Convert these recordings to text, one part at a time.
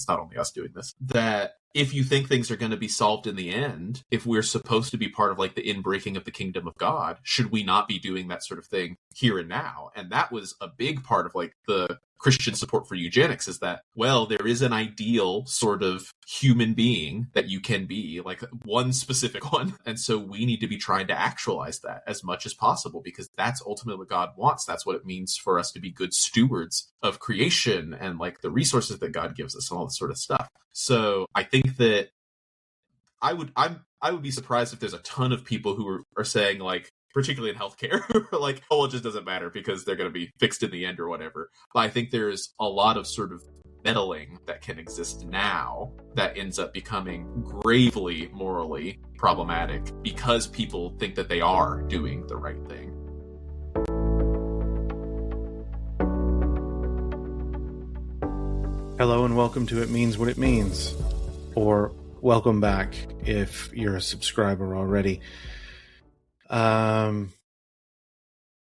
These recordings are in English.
it's not only us doing this, that if you think things are going to be solved in the end, if we're supposed to be part of like the inbreaking of the kingdom of God, should we not be doing that sort of thing here and now? And that was a big part of like the Christian support for eugenics, is that, well, there is an ideal sort of human being that you can be, like one specific one. And so we need to be trying to actualize that as much as possible, because that's ultimately what God wants. That's what it means for us to be good stewards of creation and like the resources that God gives us and all this sort of stuff. So I think that I would be surprised if there's a ton of people who are saying, like, particularly in healthcare, like, oh, well, it just doesn't matter because they're going to be fixed in the end or whatever. But I think there's a lot of sort of meddling that can exist now that ends up becoming gravely morally problematic because people think that they are doing the right thing. Hello and welcome to It Means What It Means, or welcome back if you're a subscriber already.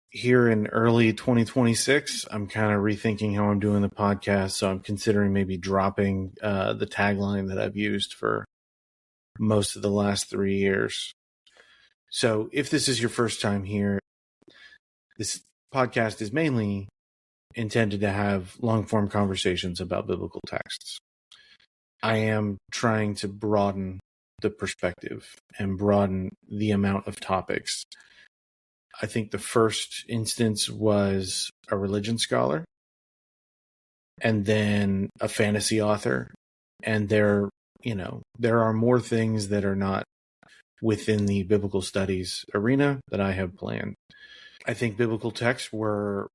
Here in early 2026, I'm kind of rethinking how I'm doing the podcast, so I'm considering maybe dropping the tagline that I've used for most of the last 3 years. So if this is your first time here, this podcast is mainly intended to have long-form conversations about biblical texts. I am trying to broaden the perspective and broaden the amount of topics. I think the first instance was a religion scholar, and then a fantasy author, and there are more things that are not within the biblical studies arena that I have planned. I think biblical texts were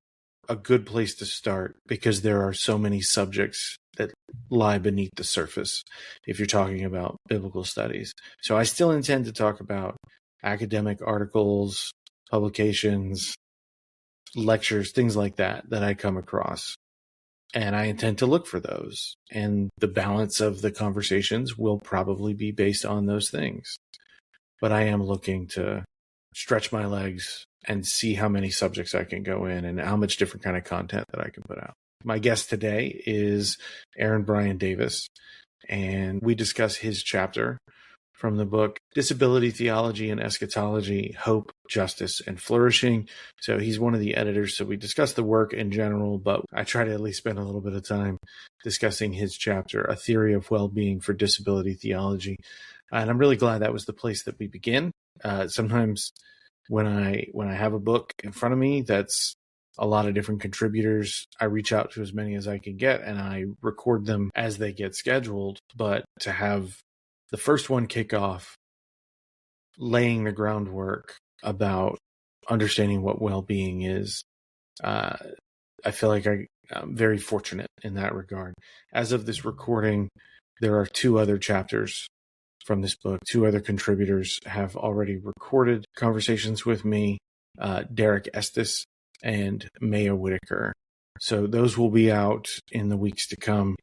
a good place to start because there are so many subjects that lie beneath the surface if you're talking about biblical studies. So I still intend to talk about academic articles, publications, lectures, things like that I come across. And I intend to look for those. And the balance of the conversations will probably be based on those things. But I am looking to stretch my legs and see how many subjects I can go in and how much different kind of content that I can put out. My guest today is Aaron Brian Davis, and we discuss his chapter from the book Disability, Theology, and Eschatology, Hope, Justice, and Flourishing. So he's one of the editors, so we discuss the work in general, but I try to at least spend a little bit of time discussing his chapter, A Theory of Well-Being for Disability Theology. And I'm really glad that was the place that we begin. Sometimes when I have a book in front of me that's a lot of different contributors, I reach out to as many as I can get and I record them as they get scheduled. But to have the first one kick off, laying the groundwork about understanding what well-being is, I feel like I'm very fortunate in that regard. As of this recording, there are 2 other chapters from this book. 2 other contributors have already recorded conversations with me, Derek Estes and Maya Whitaker. So those will be out in the weeks to come.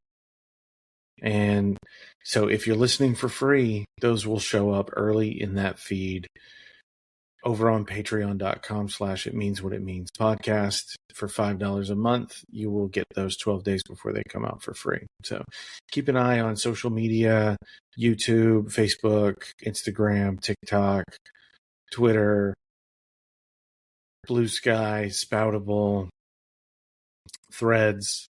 And so if you're listening for free, those will show up early in that feed over on patreon.com/It Means What It Means podcast. For $5 a month, you will get those 12 days before they come out for free. So keep an eye on social media, YouTube, Facebook, Instagram, TikTok, Twitter, Blue Sky, Spoutable, Threads,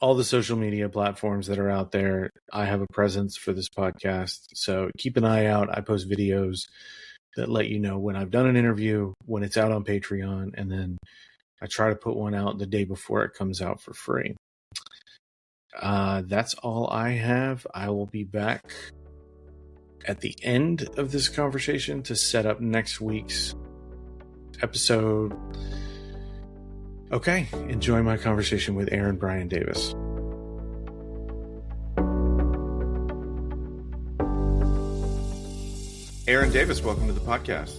all the social media platforms that are out there. I have a presence for this podcast. So keep an eye out. I post videos that let you know when I've done an interview, when it's out on Patreon, and then I try to put one out the day before it comes out for free. That's all I have. I will be back at the end of this conversation to set up next week's episode. Okay, enjoy my conversation with Aaron Brian Davis. Aaron Davis, welcome to the podcast.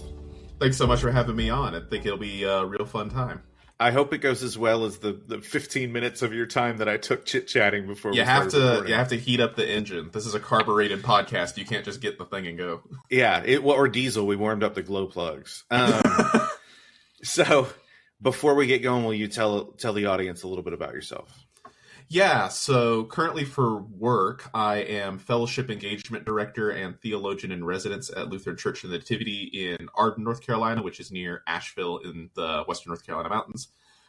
Thanks so much for having me on. I think it'll be a real fun time. I hope it goes as well as the 15 minutes of your time that I took chit-chatting before you have to heat up the engine. This is a carbureted podcast. You can't just get the thing and go. Yeah, or diesel. We warmed up the glow plugs. So before we get going, will you tell the audience a little bit about yourself? Yeah, so currently for work, I am Fellowship Engagement Director and Theologian in Residence at Lutheran Church in the Nativity in Arden, North Carolina, which is near Asheville in the Western North Carolina mountains.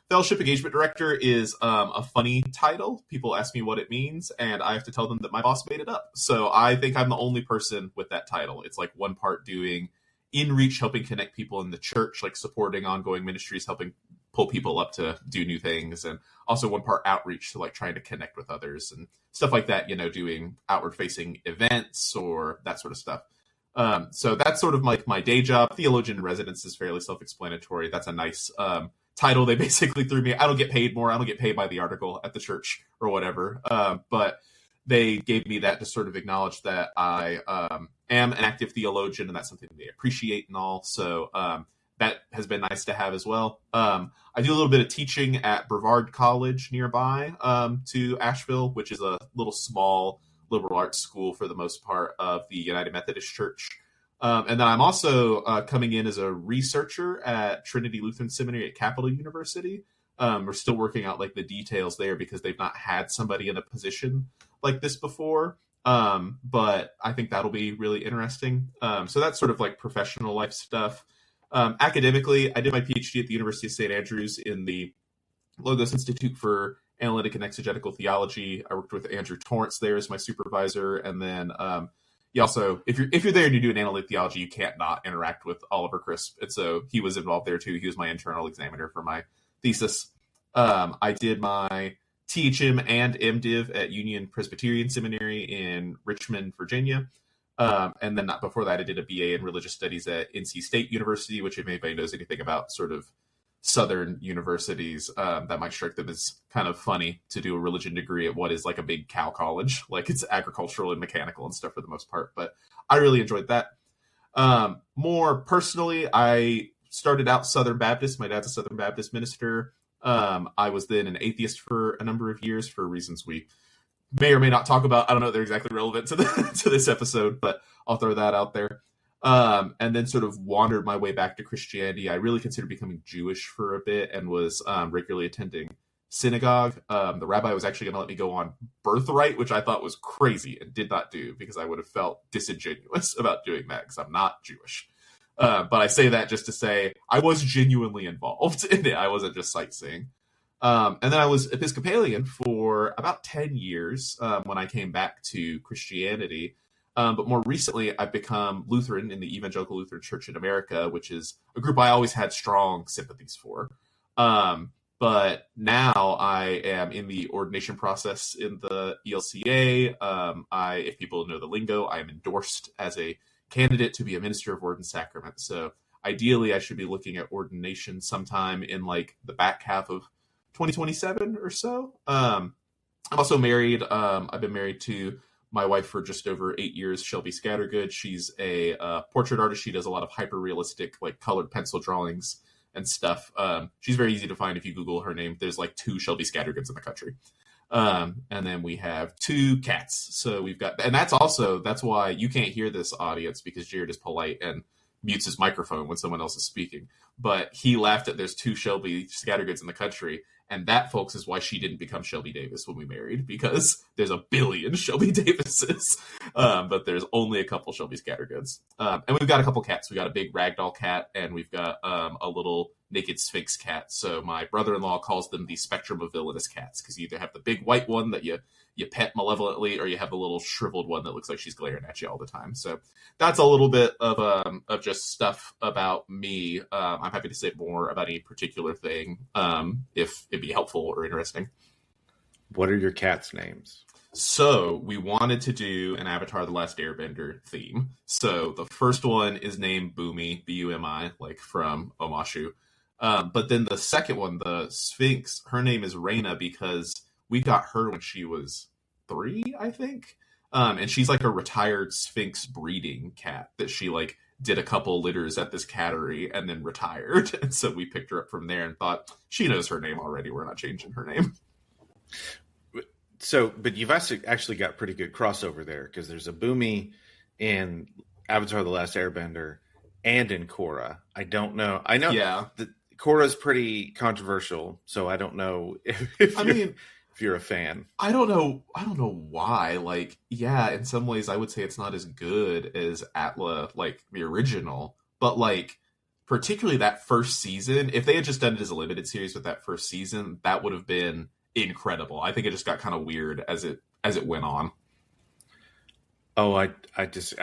Fellowship Engagement Director is a funny title. People ask me what it means, and I have to tell them that my boss made it up. So I think I'm the only person with that title. It's like one part doing in-reach, helping connect people in the church, like supporting ongoing ministries, helping pull people up to do new things, and also one part outreach, so like trying to connect with others and stuff like that, doing outward facing events or that sort of stuff. So that's sort of like my day job. Theologian in residence is fairly self-explanatory. That's a nice title they basically threw me. I don't get paid more. I don't get paid by the article at the church or whatever. But they gave me that to sort of acknowledge that I am an active theologian, and that's something they appreciate and all. So that has been nice to have as well. I do a little bit of teaching at Brevard College nearby to Asheville, which is a little small liberal arts school for the most part of the United Methodist Church. And then I'm also coming in as a researcher at Trinity Lutheran Seminary at Capital University. We're still working out like the details there because they've not had somebody in a position like this before. But I think that'll be really interesting. So that's sort of like professional life stuff. Academically, I did my PhD at the University of St. Andrews in the Logos Institute for Analytic and Exegetical Theology. I worked with Andrew Torrance there as my supervisor, and then you also, if you're there and you do an analytic theology, you can't not interact with Oliver Crisp, and so he was involved there too. He was my internal examiner for my thesis. I did my THM and MDiv at Union Presbyterian Seminary in Richmond, Virginia. And then before that, I did a BA in religious studies at NC State University, which if anybody knows anything about sort of Southern universities, that might strike them as kind of funny to do a religion degree at what is like a big cow college. Like it's agricultural and mechanical and stuff for the most part. But I really enjoyed that. More personally, I started out Southern Baptist. My dad's a Southern Baptist minister. I was then an atheist for a number of years for reasons we may or may not talk about. I don't know if they're exactly relevant to to this episode, but I'll throw that out there. And then sort of wandered my way back to Christianity. I really considered becoming Jewish for a bit and was regularly attending synagogue. The rabbi was actually going to let me go on birthright, which I thought was crazy and did not do because I would have felt disingenuous about doing that because I'm not Jewish. But I say that just to say I was genuinely involved in it. I wasn't just sightseeing. And then I was Episcopalian for about 10 years when I came back to Christianity. But more recently, I've become Lutheran in the Evangelical Lutheran Church in America, which is a group I always had strong sympathies for. But now I am in the ordination process in the ELCA. If people know the lingo, I am endorsed as a candidate to be a minister of Word and Sacrament. So ideally, I should be looking at ordination sometime in like the back half of 2027 or so. I'm also married. I've been married to my wife for just over 8 years, Shelby Scattergood. She's a portrait artist. She does a lot of hyper realistic, like colored pencil drawings and stuff. She's very easy to find if you Google her name. There's like 2 Shelby Scattergoods in the country. And then we have 2 cats. So we've got, and that's why you can't hear this audience because Jared is polite and mutes his microphone when someone else is speaking. But he laughed at there's 2 Shelby Scattergoods in the country. And that, folks, is why she didn't become Shelby Davis when we married, because there's a billion Shelby Davises, but there's only a couple Shelby Scattergoods. And we've got a couple cats. We got a big ragdoll cat, and we've got a little naked Sphinx cat. So my brother-in-law calls them the spectrum of villainous cats, because you either have the big white one that you pet malevolently, or you have the little shriveled one that looks like she's glaring at you all the time. So that's a little bit of just stuff about me. I'm happy to say more about any particular thing if it'd be helpful or interesting. What are your cats' names? So we wanted to do an Avatar: The Last Airbender theme. So the first one is named Bumi, B-U-M-I, like from Omashu. But then the second one, the Sphinx, her name is Reina because we got her when she was 3, I think. And she's like a retired Sphinx breeding cat that she like did a couple litters at this cattery and then retired. And so we picked her up from there and thought, she knows her name already. We're not changing her name. So, but you've actually got pretty good crossover there because there's a Boomy in Avatar: The Last Airbender and in Korra. I don't know. I know yeah. Korra's pretty controversial, so I don't know if if you're a fan. I don't know why. Like, yeah, in some ways I would say it's not as good as Atla, like the original, but like particularly that first season, if they had just done it as a limited series with that first season, that would have been incredible. I think it just got kind of weird as it went on. Oh, I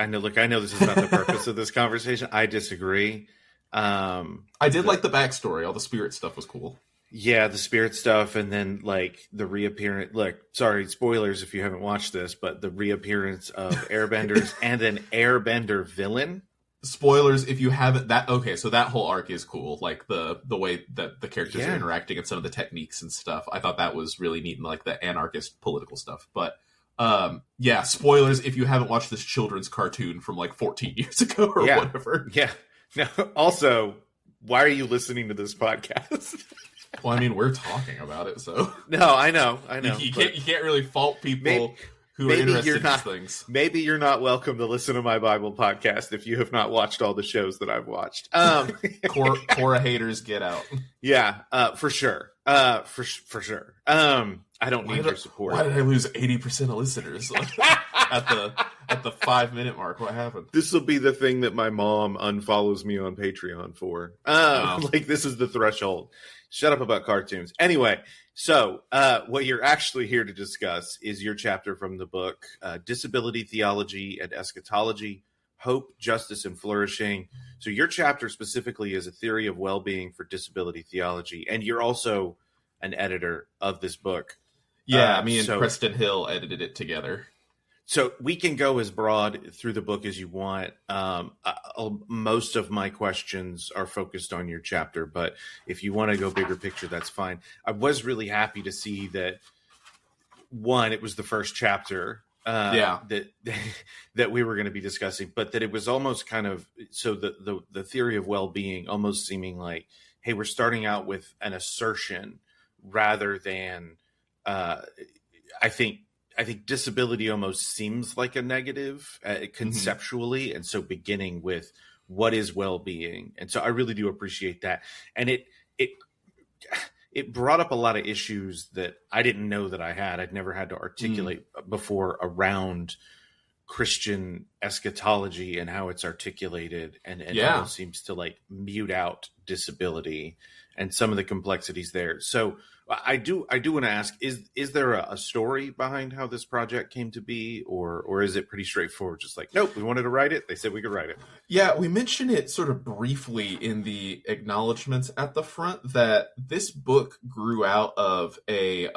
know. Look, I know this is not the purpose of this conversation. I disagree. I did like the backstory. All the spirit stuff was cool. Yeah, the spirit stuff, and then like the reappearance. Look, sorry, spoilers if you haven't watched this, but the reappearance of airbenders and an airbender villain. Spoilers if you haven't. That okay, so that whole arc is cool. Like the way that the characters are interacting and some of the techniques and stuff. I thought that was really neat, and like the anarchist political stuff. But yeah, spoilers if you haven't watched this children's cartoon from like 14 years ago or whatever. Yeah. No. Also, why are you listening to this podcast? Well, I mean, we're talking about it, so no, I know. You can't really fault people who are interested in these things. Maybe you're not welcome to listen to my Bible podcast if you have not watched all the shows that I've watched. Korra haters, get out. Yeah, for sure. For sure. I don't need your support. Why did I lose 80% of listeners at the 5-minute mark? What happened? This will be the thing that my mom unfollows me on Patreon for. Like this is the threshold. Shut up about cartoons. Anyway, so what you're actually here to discuss is your chapter from the book, Disability, Theology, and Eschatology, Hope, Justice, and Flourishing. So your chapter specifically is a theory of well-being for disability theology, and you're also an editor of this book. Yeah, me and Preston Hill edited it together. So we can go as broad through the book as you want. Most of my questions are focused on your chapter, but if you want to go bigger picture, that's fine. I was really happy to see that, one, it was the first chapter that we were going to be discussing, but that it was almost kind of, so the theory of well-being almost seeming like, hey, we're starting out with an assertion rather than, I think disability almost seems like a negative conceptually. And so beginning with what is well-being. And so I really do appreciate that. And it brought up a lot of issues that I didn't know that I had. I'd never had to articulate before around Christian eschatology and how it's articulated and how it seems to like mute out disability and some of the complexities there. So I do want to ask, is there a story behind how this project came to be, or is it pretty straightforward? Just like, nope, we wanted to write it. They said we could write it. Yeah, we mentioned it sort of briefly in the acknowledgments at the front that this book grew out of a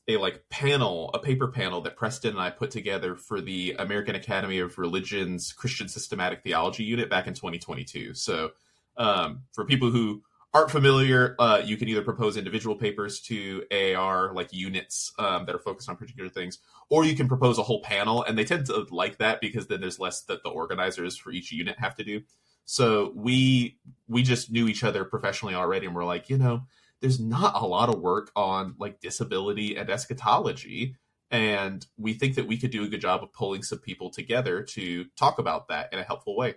paper panel that Preston and I put together for the American Academy of Religion's Christian Systematic Theology unit back in 2022. So for people who aren't familiar, you can either propose individual papers to AAR, like units that are focused on particular things, or you can propose a whole panel, and they tend to like that because then there's less that the organizers for each unit have to do. So we just knew each other professionally already, and we're like, there's not a lot of work on like disability and eschatology, and we think that we could do a good job of pulling some people together to talk about that in a helpful way.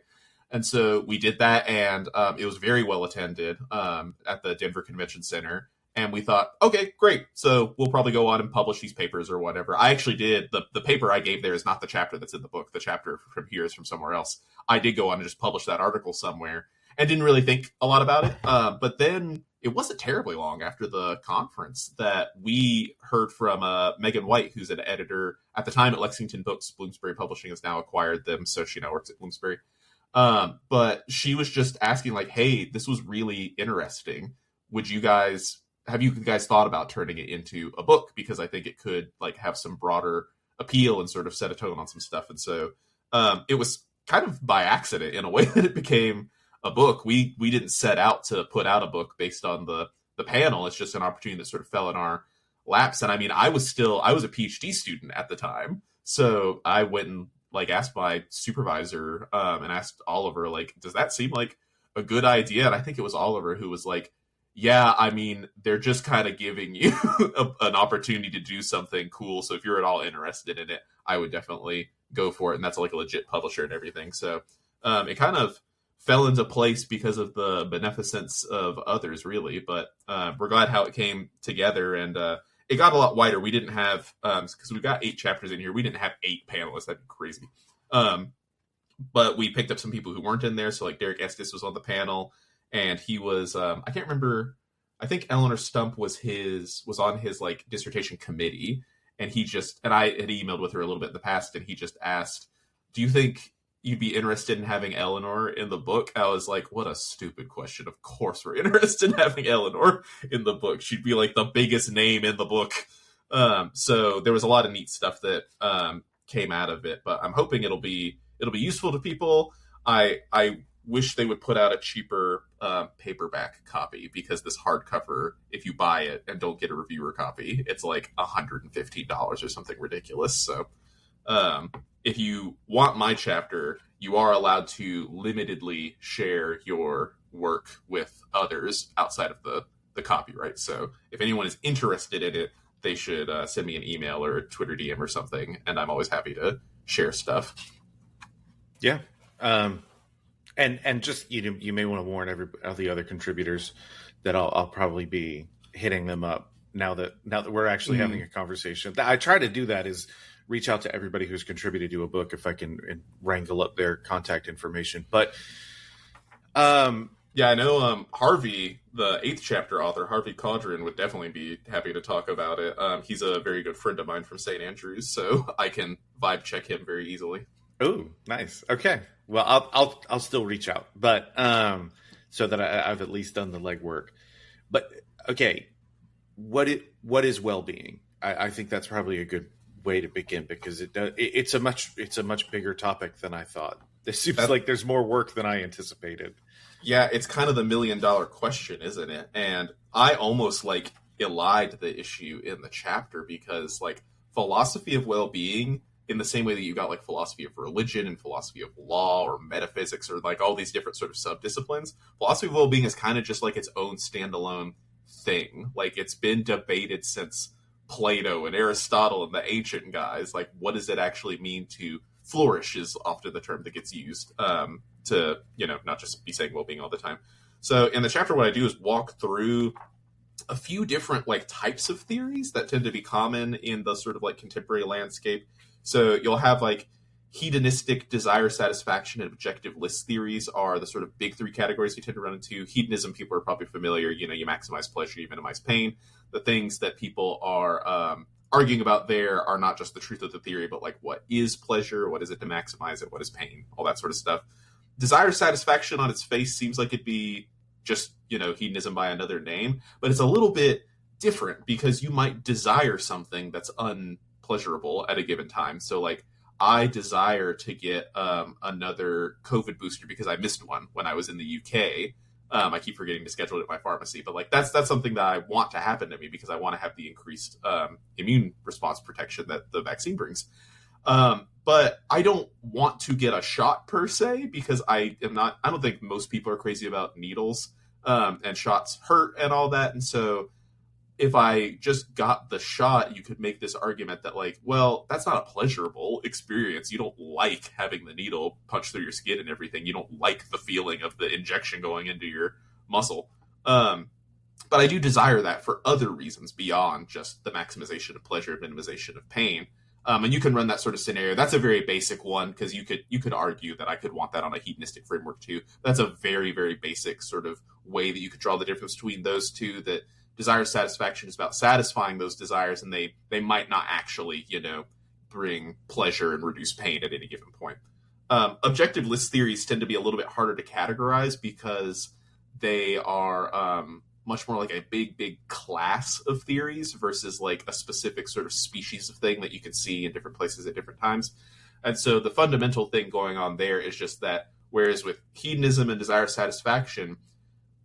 And so we did that, and it was very well attended at the Denver Convention Center. And we thought, okay, great. So we'll probably go on and publish these papers or whatever. I actually did. The paper I gave there is not the chapter that's in the book. The chapter from here is from somewhere else. I did go on and just publish that article somewhere and didn't really think a lot about it. But then it wasn't terribly long after the conference that we heard from Megan White, who's an editor at the time at Lexington Books. Bloomsbury Publishing has now acquired them, so she now works at Bloomsbury. But she was just asking like, hey, this was really interesting. Have you guys thought about turning it into a book? Because I think it could like have some broader appeal and sort of set a tone on some stuff. And so, it was kind of by accident in a way that it became a book. We didn't set out to put out a book based on the panel. It's just an opportunity that sort of fell in our laps. And I mean, I was a PhD student at the time. So I went and like asked my supervisor and asked Oliver, like, does that seem like a good idea? And I think it was Oliver who was like, yeah, I mean, they're just kind of giving you an opportunity to do something cool. So if you're at all interested in it, I would definitely go for it. And that's like a legit publisher and everything. So it kind of fell into place because of the beneficence of others, really. But we're glad how it came together. And it got a lot wider. We didn't have, because we've got 8 chapters in here, we didn't have 8 panelists. That'd be crazy. But we picked up some people who weren't in there. So like Derek Estes was on the panel, and he was, I can't remember, I think Eleanor Stump was on his like dissertation committee. And I had emailed with her a little bit in the past, and he just asked, do you think you'd be interested in having Eleanor in the book? I was like, what a stupid question. Of course we're interested in having Eleanor in the book. She'd be like the biggest name in the book. So there was a lot of neat stuff that came out of it, but I'm hoping it'll be useful to people. I wish they would put out a cheaper paperback copy, because this hardcover, if you buy it and don't get a reviewer copy, it's like $115 or something ridiculous. So if you want my chapter, you are allowed to limitedly share your work with others outside of the copyright. So if anyone is interested in it, they should send me an email or a Twitter DM or something, and I'm always happy to share stuff. Yeah. And just, you may want to warn all the other contributors that I'll probably be hitting them up now that we're actually having a conversation. I try to do that is reach out to everybody who's contributed to a book if I can wrangle up their contact information. But yeah, I know Harvey, the 8th chapter author, Harvey Caudron, would definitely be happy to talk about it. He's a very good friend of mine from St. Andrews, so I can vibe check him very easily. Oh, nice. Okay. Well, I'll still reach out, but so that I've at least done the legwork. But okay, what is well-being? I think that's probably a good way to begin, because it's a much bigger topic than I thought. It seems like there's more work than I anticipated. Yeah, it's kind of the $1 million question, isn't it? And I almost like elide the issue in the chapter, because like philosophy of well-being, in the same way that you got like philosophy of religion and philosophy of law or metaphysics or like all these different sort of sub-disciplines, philosophy of well-being is kind of just like its own standalone thing. Like it's been debated since Plato and Aristotle and the ancient guys. Like, what does it actually mean to flourish is often the term that gets used to, not just be saying well-being all the time. So in the chapter, what I do is walk through a few different like types of theories that tend to be common in the sort of like contemporary landscape. So you'll have like hedonistic desire satisfaction and objective list theories are the sort of big 3 categories you tend to run into. Hedonism, people are probably familiar. You maximize pleasure, you minimize pain. The things that people are arguing about there are not just the truth of the theory, but like what is pleasure, what is it to maximize it, what is pain, all that sort of stuff. Desire satisfaction on its face seems like it'd be just, hedonism by another name, but it's a little bit different, because you might desire something that's unpleasurable at a given time. So like I desire to get another COVID booster because I missed one when I was in the UK. I keep forgetting to schedule it at my pharmacy, but like that's something that I want to happen to me, because I want to have the increased immune response protection that the vaccine brings. But I don't want to get a shot per se, because I don't think most people are crazy about needles, and shots hurt and all that. And so if I just got the shot, you could make this argument that like, well, that's not a pleasurable experience. You don't like having the needle punch through your skin and everything. You don't like the feeling of the injection going into your muscle. But I do desire that for other reasons beyond just the maximization of pleasure, minimization of pain. And you can run that sort of scenario. That's a very basic one, because you could argue that I could want that on a hedonistic framework too. That's a very, very basic sort of way that you could draw the difference between those two, that desire satisfaction is about satisfying those desires, and they might not actually, bring pleasure and reduce pain at any given point. Objective list theories tend to be a little bit harder to categorize, because they are much more like a big class of theories versus like a specific sort of species of thing that you can see in different places at different times. And so the fundamental thing going on there is just that, whereas with hedonism and desire satisfaction,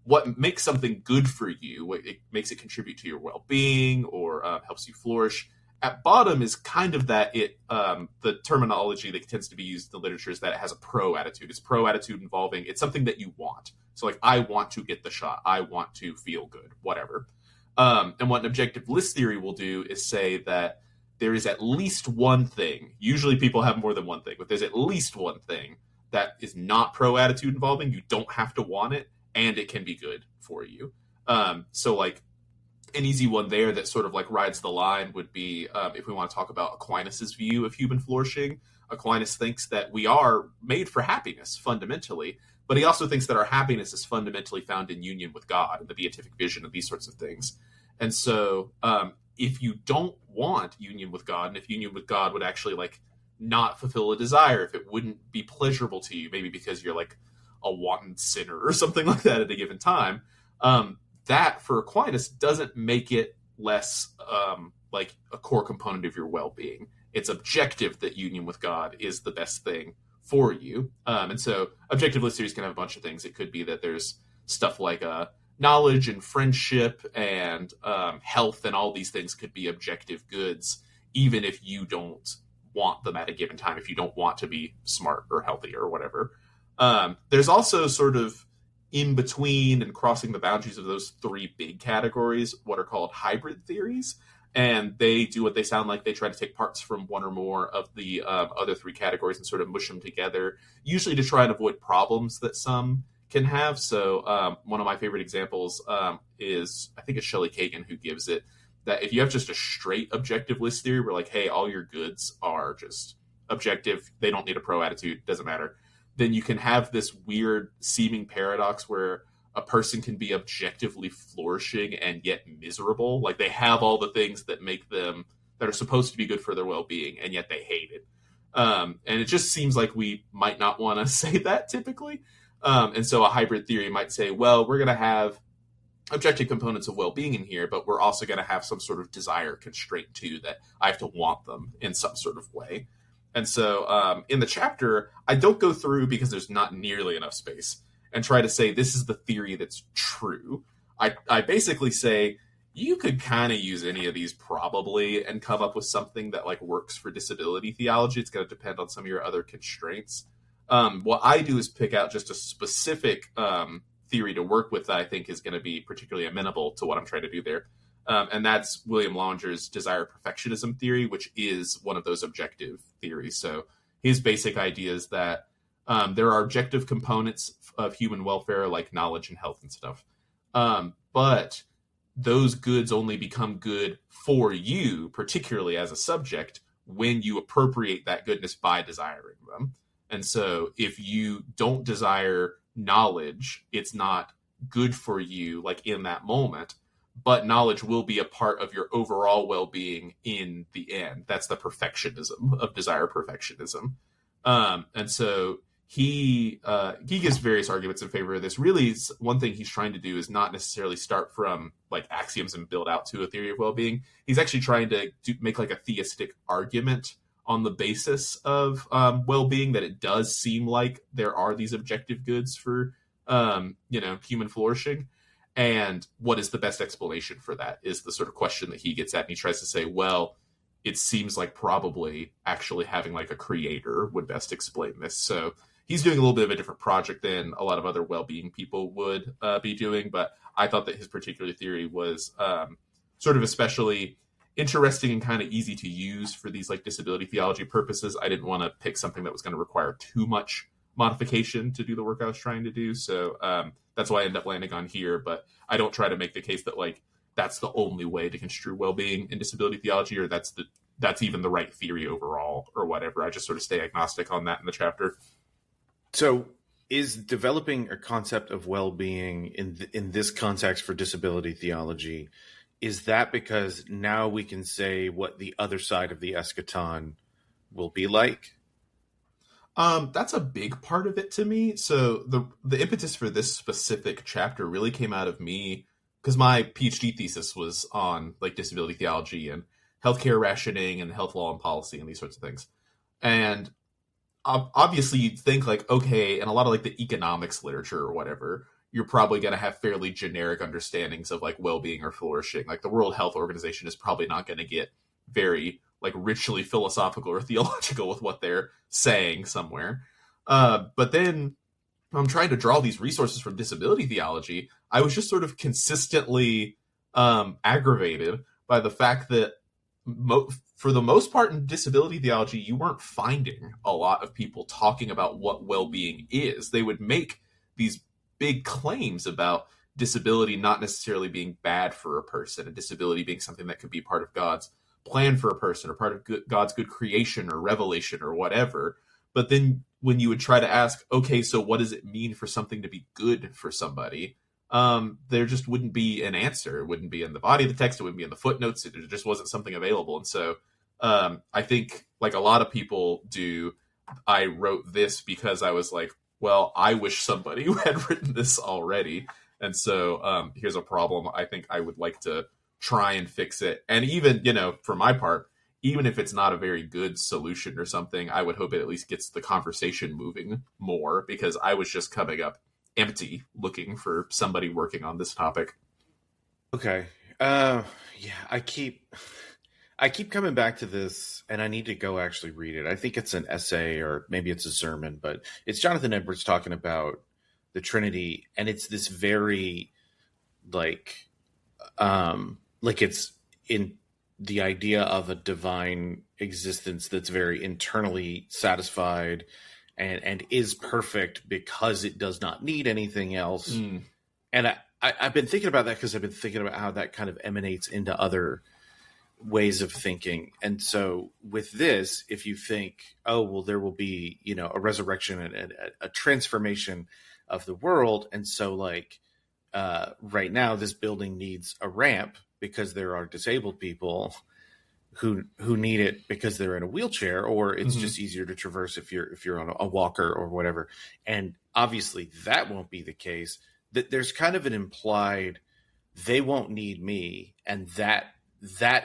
what makes something good for you, what it makes it contribute to your well-being or helps you flourish, at bottom is kind of that the terminology that tends to be used in the literature is that it has a pro attitude. It's pro attitude involving, it's something that you want. So like, I want to get the shot. I want to feel good, whatever. And what an objective list theory will do is say that there is at least one thing. Usually people have more than one thing, but there's at least one thing that is not pro attitude involving. You don't have to want it, and it can be good for you. So like, an easy one there that sort of like rides the line would be if we want to talk about Aquinas's view of human flourishing. Aquinas thinks that we are made for happiness fundamentally, but he also thinks that our happiness is fundamentally found in union with God and the beatific vision and these sorts of things. And so if you don't want union with God, and if union with God would actually like not fulfill a desire, if it wouldn't be pleasurable to you, maybe because you're like a wanton sinner or something like that at a given time, that for Aquinas doesn't make it less like a core component of your well-being. It's objective that union with God is the best thing for you. And so objective list theories can have a bunch of things. It could be that there's stuff like knowledge and friendship and health and all these things could be objective goods, even if you don't want them at a given time, if you don't want to be smart or healthy or whatever. There's also sort of in between and crossing the boundaries of those three big categories, what are called hybrid theories. And they do what they sound like. They try to take parts from one or more of the other three categories and sort of mush them together, usually to try and avoid problems that some can have. So one of my favorite examples is, I think it's Shelley Kagan who gives it, that if you have just a straight objective list theory where like, hey, all your goods are just objective, they don't need a pro attitude, doesn't matter, then you can have this weird seeming paradox where a person can be objectively flourishing and yet miserable. Like they have all the things that make them, that are supposed to be good for their well-being, and yet they hate it. And it just seems like we might not want to say that typically. And so a hybrid theory might say, well, we're going to have objective components of well-being in here, but we're also going to have some sort of desire constraint too, that I have to want them in some sort of way. And so in the chapter, I don't go through, because there's not nearly enough space, and try to say this is the theory that's true. I basically say you could kind of use any of these probably and come up with something that like works for disability theology. It's going to depend on some of your other constraints. What I do is pick out just a specific theory to work with that I think is going to be particularly amenable to what I'm trying to do there. And that's William Lowenger's desire perfectionism theory, which is one of those objective theories. So his basic idea is that there are objective components of human welfare like knowledge and health and stuff. But those goods only become good for you, particularly as a subject, when you appropriate that goodness by desiring them. And so if you don't desire knowledge, it's not good for you like in that moment, but knowledge will be a part of your overall well-being in the end. That's the perfectionism of desire perfectionism. And so he gives various arguments in favor of this. Really, one thing he's trying to do is not necessarily start from like axioms and build out to a theory of well-being. He's actually trying to make like a theistic argument on the basis of well-being, that it does seem like there are these objective goods for human flourishing. And what is the best explanation for that is the sort of question that he gets at. And he tries to say, well, it seems like probably actually having like a creator would best explain this. So he's doing a little bit of a different project than a lot of other well-being people would be doing. But I thought that his particular theory was sort of especially interesting and kind of easy to use for these like disability theology purposes. I didn't want to pick something that was going to require too much modification to do the work I was trying to do. So that's why I ended up landing on here. But I don't try to make the case that like that's the only way to construe well-being in disability theology, or that's even the right theory overall or whatever. I just sort of stay agnostic on that in the chapter. So is developing a concept of well-being in this context for disability theology, is that because now we can say what the other side of the eschaton will be like? That's a big part of it to me. So the impetus for this specific chapter really came out of me because my PhD thesis was on like disability theology and healthcare rationing and health law and policy and these sorts of things. And obviously you'd think like, okay, and a lot of like the economics literature or whatever, you're probably going to have fairly generic understandings of like well-being or flourishing. Like the World Health Organization is probably not going to get very like richly philosophical or theological with what they're saying somewhere. But then I'm trying to draw these resources from disability theology. I was just sort of consistently aggravated by the fact that for the most part in disability theology, you weren't finding a lot of people talking about what well-being is. They would make these big claims about disability not necessarily being bad for a person, a disability being something that could be part of God's plan for a person or part of God's good creation or revelation or whatever. But then when you would try to ask, okay, so what does it mean for something to be good for somebody? There just wouldn't be an answer. It wouldn't be in the body of the text. It wouldn't be in the footnotes. It just wasn't something available. And so I think, like a lot of people do, I wrote this because I was like, well, I wish somebody had written this already. And so here's a problem. I think I would like to try and fix it. And even, for my part, even if it's not a very good solution or something, I would hope it at least gets the conversation moving more, because I was just coming up empty looking for somebody working on this topic. Okay. Yeah, I keep coming back to this, and I need to go actually read it. I think it's an essay, or maybe it's a sermon, but it's Jonathan Edwards talking about the Trinity, and it's this very like it's in the idea of a divine existence that's very internally satisfied and is perfect because it does not need anything else. And I've been thinking about that because I've been thinking about how that kind of emanates into other ways of thinking. And so with this, if you think, oh, well, there will be, a resurrection and a transformation of the world. And so right now, this building needs a ramp because there are disabled people who need it because they're in a wheelchair, or it's just easier to traverse if you're on a walker or whatever. And obviously that won't be the case. That there's kind of an implied they won't need me, and that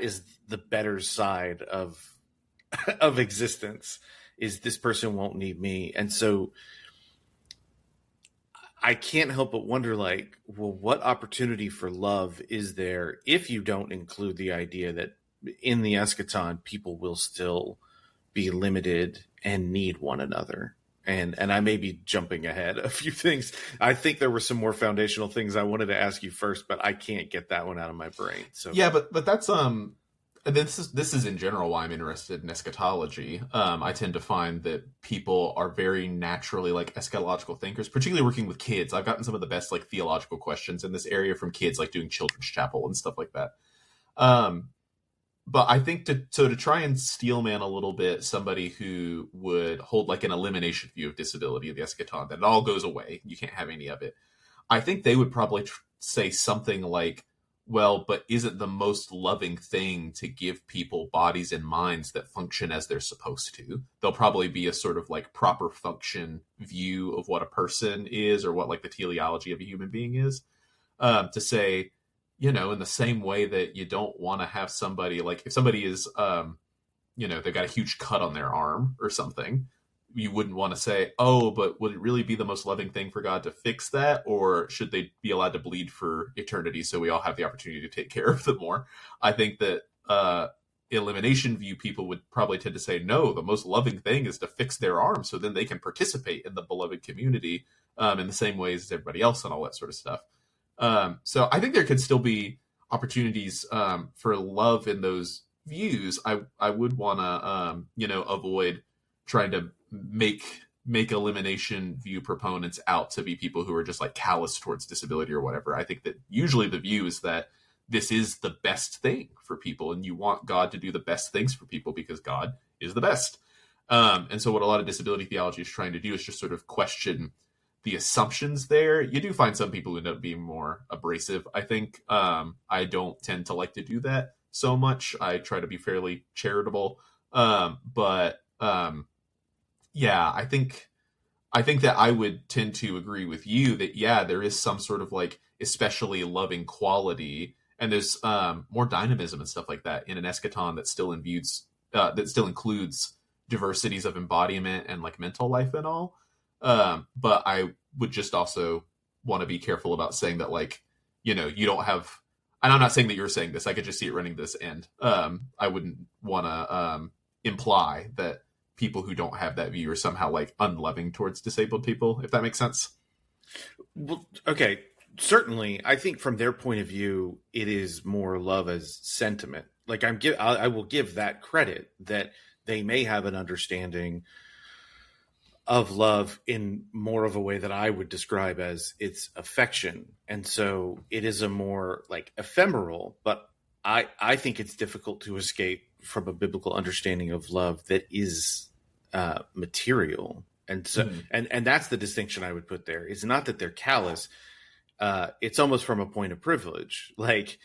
is the better side of existence, is this person won't need me. And so I can't help but wonder, well, what opportunity for love is there if you don't include the idea that in the eschaton, people will still be limited and need one another? And I may be jumping ahead a few things. I think there were some more foundational things I wanted to ask you first, but I can't get that one out of my brain. So yeah, but that's this is in general why I'm interested in eschatology. I tend to find that people are very naturally eschatological thinkers, particularly working with kids. I've gotten some of the best theological questions in this area from kids, doing children's chapel and stuff like that. But I think to try and steelman a little bit somebody who would hold an elimination view of disability of the eschaton, that it all goes away, you can't have any of it, I think they would probably say something like, well, but isn't the most loving thing to give people bodies and minds that function as they're supposed to? There'll probably be a sort of proper function view of what a person is, or what the teleology of a human being is, to say, in the same way that you don't want to have somebody, if somebody is, they've got a huge cut on their arm or something, you wouldn't want to say, oh, but would it really be the most loving thing for God to fix that? Or should they be allowed to bleed for eternity so we all have the opportunity to take care of them more? I think that elimination view people would probably tend to say, no, the most loving thing is to fix their arm so then they can participate in the beloved community in the same ways as everybody else and all that sort of stuff. So I think there could still be opportunities for love in those views. I would want to, avoid trying to make elimination view proponents out to be people who are just callous towards disability or whatever. I think that usually the view is that this is the best thing for people, and you want God to do the best things for people because God is the best. And so what a lot of disability theology is trying to do is just sort of question the assumptions there. You do find some people who end up being more abrasive, I think. I don't tend to like to do that so much. I try to be fairly charitable. Yeah, I think that I would tend to agree with you that, yeah, there is some sort of especially loving quality, and there's more dynamism and stuff like that in an eschaton that still includes diversities of embodiment and mental life and all. But I would just also want to be careful about saying that, you don't have, and I'm not saying that you're saying this, I could just see it running this end. I wouldn't want to imply that people who don't have that view are somehow unloving towards disabled people, if that makes sense. Well, okay. Certainly, I think from their point of view, it is more love as sentiment. I will give that credit, that they may have an understanding of love in more of a way that I would describe as its affection. And so it is a more like ephemeral, but I think it's difficult to escape from a biblical understanding of love that is material. And so, and that's the distinction I would put there. It's not that they're callous. It's almost from a point of privilege. Like,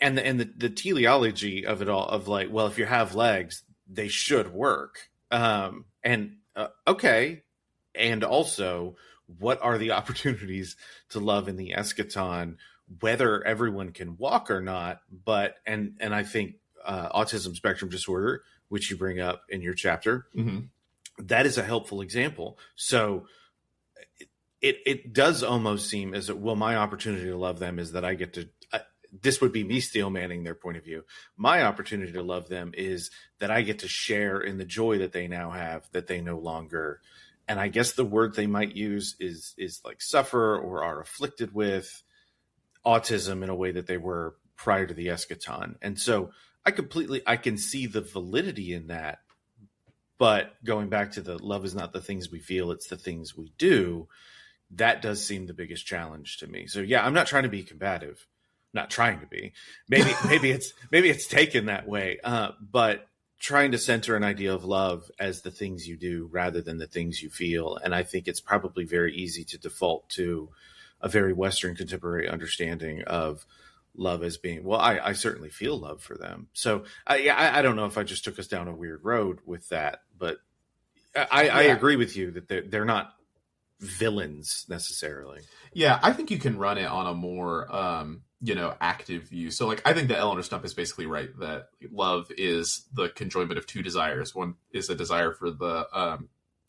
and the teleology of it all, of like, well, if you have legs, they should work. Okay. And also, what are the opportunities to love in the eschaton, whether everyone can walk or not? But, and I think autism spectrum disorder, which you bring up in your chapter, that is a helpful example. So it does almost seem as well, my opportunity to love them is that I get to, this would be me steel manning their point of view. My opportunity to love them is that I get to share in the joy that they now have, that they no longer, and I guess the word they might use is like suffer or are afflicted with autism in a way that they were prior to the eschaton. And so I can see the validity in that. But going back to the love is not the things we feel, it's the things we do. That does seem the biggest challenge to me. So yeah, I'm not trying to be combative. Not trying to be. Maybe it's taken that way. But trying to center an idea of love as the things you do rather than the things you feel. And I think it's probably very easy to default to a very Western contemporary understanding of love as being, well, I certainly feel love for them. So I don't know if I just took us down a weird road with that, but I agree with you that they're not villains necessarily. Yeah, I think you can run it on a more active view. So like I think that Eleanor Stump is basically right that love is the conjoinment of two desires. One is a desire for the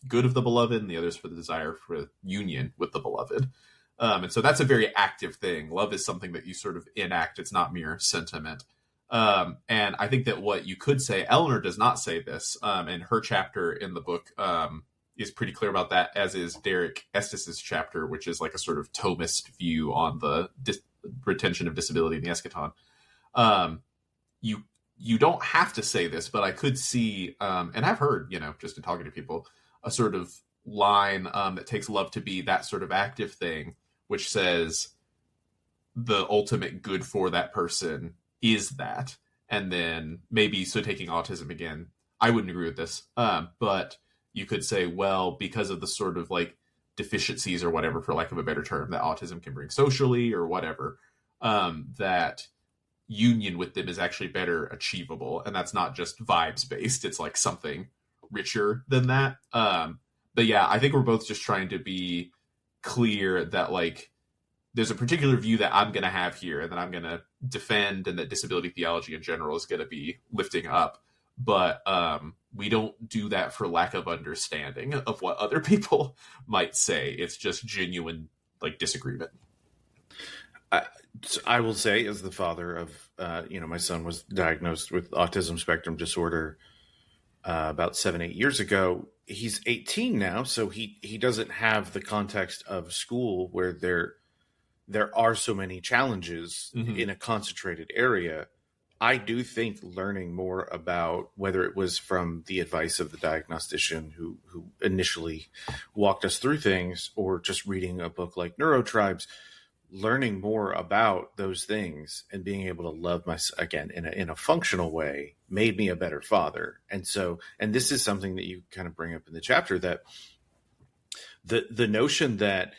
good of the beloved, and the other is for the desire for union with the beloved. And so that's a very active thing. Love is something that you sort of enact. It's not mere sentiment. And I think that what you could say, Eleanor does not say this, and her chapter in the book is pretty clear about that, as is Derek Estes' chapter, which is like a sort of Thomist view on the retention of disability in the eschaton. You don't have to say this, but I could see, and I've heard, just in talking to people, a sort of line that takes love to be that sort of active thing, which says the ultimate good for that person is that. And then maybe, so taking autism again, I wouldn't agree with this, but you could say, well, because of the sort of like deficiencies or whatever, for lack of a better term, that autism can bring socially or whatever, that union with them is actually better achievable. And that's not just vibes based. It's like something richer than that. But yeah, I think we're both just trying to be clear that like there's a particular view that I'm going to have here and that I'm going to defend, and that disability theology in general is going to be lifting up. But we don't do that for lack of understanding of what other people might say. It's just genuine like disagreement. I will say, as the father of, my son was diagnosed with autism spectrum disorder about 7-8 years ago. He's 18 now, so he doesn't have the context of school where there are so many challenges in a concentrated area. I do think learning more about, whether it was from the advice of the diagnostician who initially walked us through things, or just reading a book like Neurotribes, learning more about those things and being able to love myself again in a functional way made me a better father. And so, and this is something that you kind of bring up in the chapter, that the notion that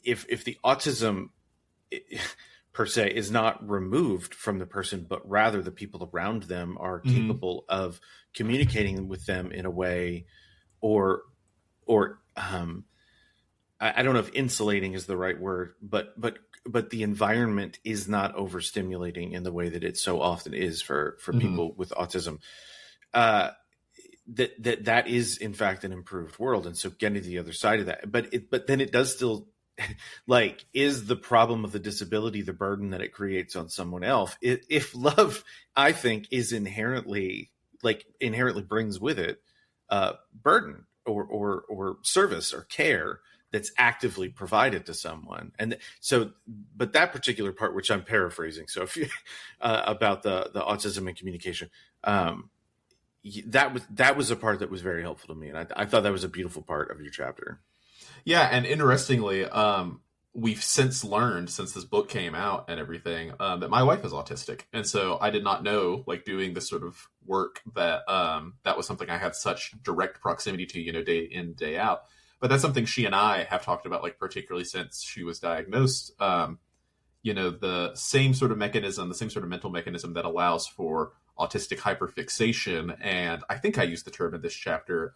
if the autism per se is not removed from the person, but rather the people around them are capable of communicating with them in a way, or I don't know if insulating is the right word, but the environment is not overstimulating in the way that it so often is for people with autism. That is in fact an improved world. And so getting to the other side of that, but then it does still, like, is the problem of the disability the burden that it creates on someone else? If love, I think, is inherently brings with it burden or service or care that's actively provided to someone. And so, but that particular part, which I'm paraphrasing, so if you about the autism and communication, that was a part that was very helpful to me, and I thought that was a beautiful part of your chapter. Yeah, and interestingly, we've since learned, since this book came out and everything, that my wife is autistic, and so I did not know, like, doing this sort of work, that that was something I had such direct proximity to, day in, day out. But that's something she and I have talked about, like, particularly since she was diagnosed. The same sort of mechanism, the same sort of mental mechanism that allows for autistic hyperfixation, and I think I used the term in this chapter.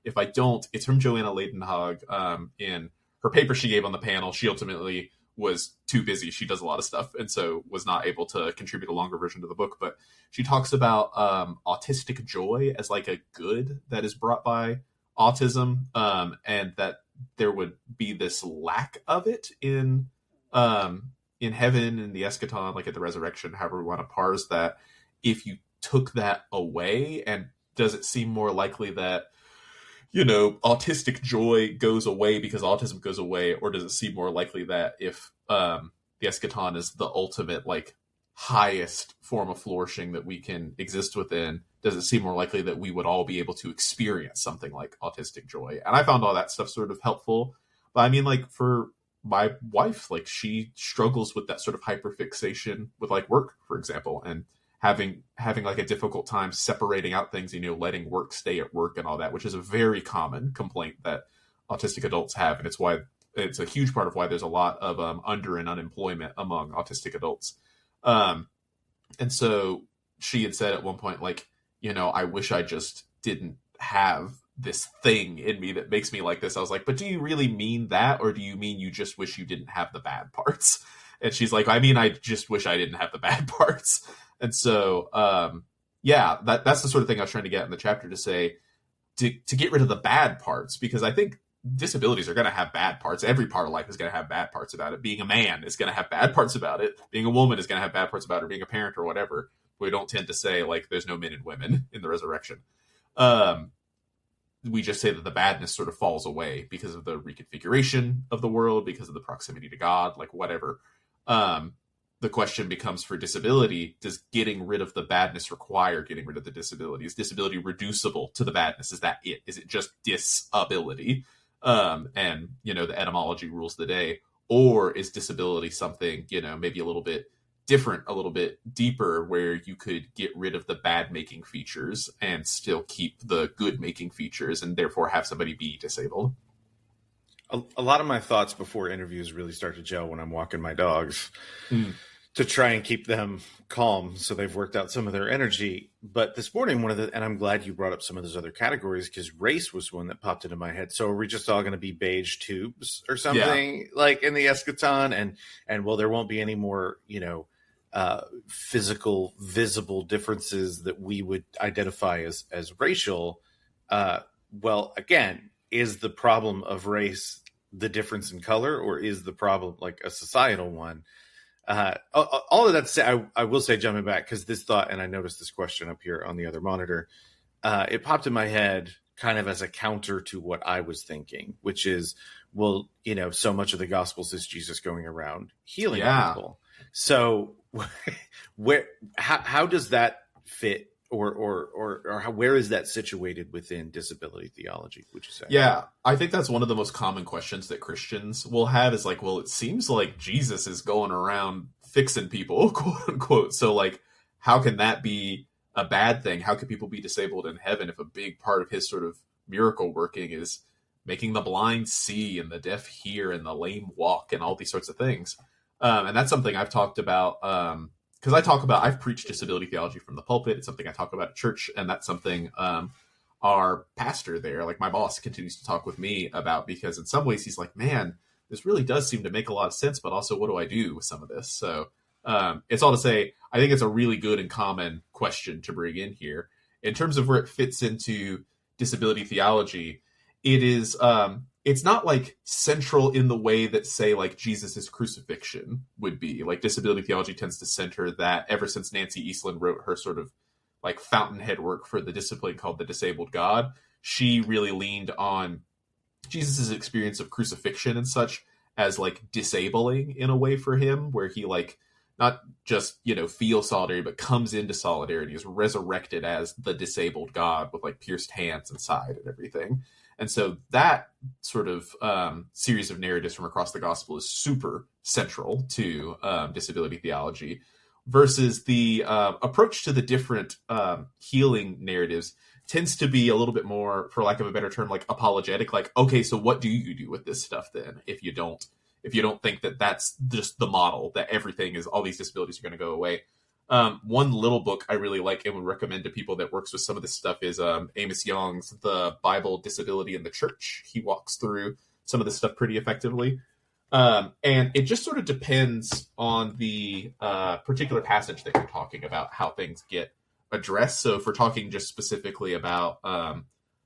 If I don't, it's from Joanna Leidenhag in her paper she gave on the panel. She ultimately was too busy. She does a lot of stuff, and so was not able to contribute a longer version to the book. But she talks about autistic joy as like a good that is brought by autism, and that there would be this lack of it in heaven, in the eschaton, like at the resurrection, however we want to parse that. If you took that away, and does it seem more likely that autistic joy goes away because autism goes away, or does it seem more likely that if the eschaton is the ultimate, like, highest form of flourishing that we can exist within, does it seem more likely that we would all be able to experience something like autistic joy? And I found all that stuff sort of helpful. But I mean, like, for my wife, like, she struggles with that sort of hyperfixation with, like, work, for example, and having like a difficult time separating out things, letting work stay at work and all that, which is a very common complaint that autistic adults have. And it's a huge part of why there's a lot of under and unemployment among autistic adults. And so she had said at one point, like, I wish I just didn't have this thing in me that makes me like this. I was like, but do you really mean that? Or do you mean you just wish you didn't have the bad parts? And she's like, I mean, I just wish I didn't have the bad parts. And so, that's the sort of thing I was trying to get in the chapter, to say, to get rid of the bad parts, because I think disabilities are going to have bad parts. Every part of life is going to have bad parts about it. Being a man is going to have bad parts about it. Being a woman is going to have bad parts about it. Being a parent or whatever. We don't tend to say, like, there's no men and women in the resurrection. We just say that the badness sort of falls away because of the reconfiguration of the world, because of the proximity to God, like, whatever. The question becomes, for disability, does getting rid of the badness require getting rid of the disability? Is disability reducible to the badness? Is that it? Is it just disability? And, the etymology rules the day. Or is disability something, maybe a little bit different, a little bit deeper, where you could get rid of the bad making features and still keep the good making features, and therefore have somebody be disabled? A lot of my thoughts before interviews really start to gel when I'm walking my dogs to try and keep them calm, so they've worked out some of their energy. But this morning, and I'm glad you brought up some of those other categories, because race was one that popped into my head. So are we just all going to be beige tubes or something, like in the eschaton? And well, there won't be any more, physical, visible differences that we would identify as racial. Well, again, is the problem of race the difference in color, or is the problem like a societal one? All of that to say, I will say, jumping back, because this thought, and I noticed this question up here on the other monitor, it popped in my head kind of as a counter to what I was thinking, which is, well, so much of the Gospels is Jesus going around healing people. So how does that fit? Or where is that situated within disability theology, would you say? Yeah, I think that's one of the most common questions that Christians will have, is like, well, it seems like Jesus is going around fixing people, quote unquote. So, like, how can that be a bad thing? How can people be disabled in heaven if a big part of his sort of miracle working is making the blind see and the deaf hear and the lame walk and all these sorts of things? And that's something I've talked about, because I've preached disability theology from the pulpit. It's something I talk about at church, and that's something our pastor there, like my boss, continues to talk with me about, because in some ways he's like, man, this really does seem to make a lot of sense, but also, what do I do with some of this? So it's all to say, I think it's a really good and common question to bring in here. In terms of where it fits into disability theology, it is it's not like central in the way that, say, like Jesus's crucifixion would be. Like, disability theology tends to center that ever since Nancy Eastland wrote her sort of like fountainhead work for the discipline called The Disabled God. She really leaned on Jesus's experience of crucifixion and such as like disabling in a way for him, where he like not just, feel solidarity, but comes into solidarity, is resurrected as the disabled God with like pierced hands and side and everything. And so that sort of series of narratives from across the gospel is super central to disability theology, versus the approach to the different healing narratives tends to be a little bit more, for lack of a better term, like apologetic. Like, okay, so what do you do with this stuff then if you don't think that that's just the model, that everything is, all these disabilities are going to go away? One little book I really like and would recommend to people that works with some of this stuff is Amos Young's The Bible, Disability, and the Church. He walks through some of this stuff pretty effectively. And it just sort of depends on the particular passage that you're talking about, how things get addressed. So if we're talking just specifically about,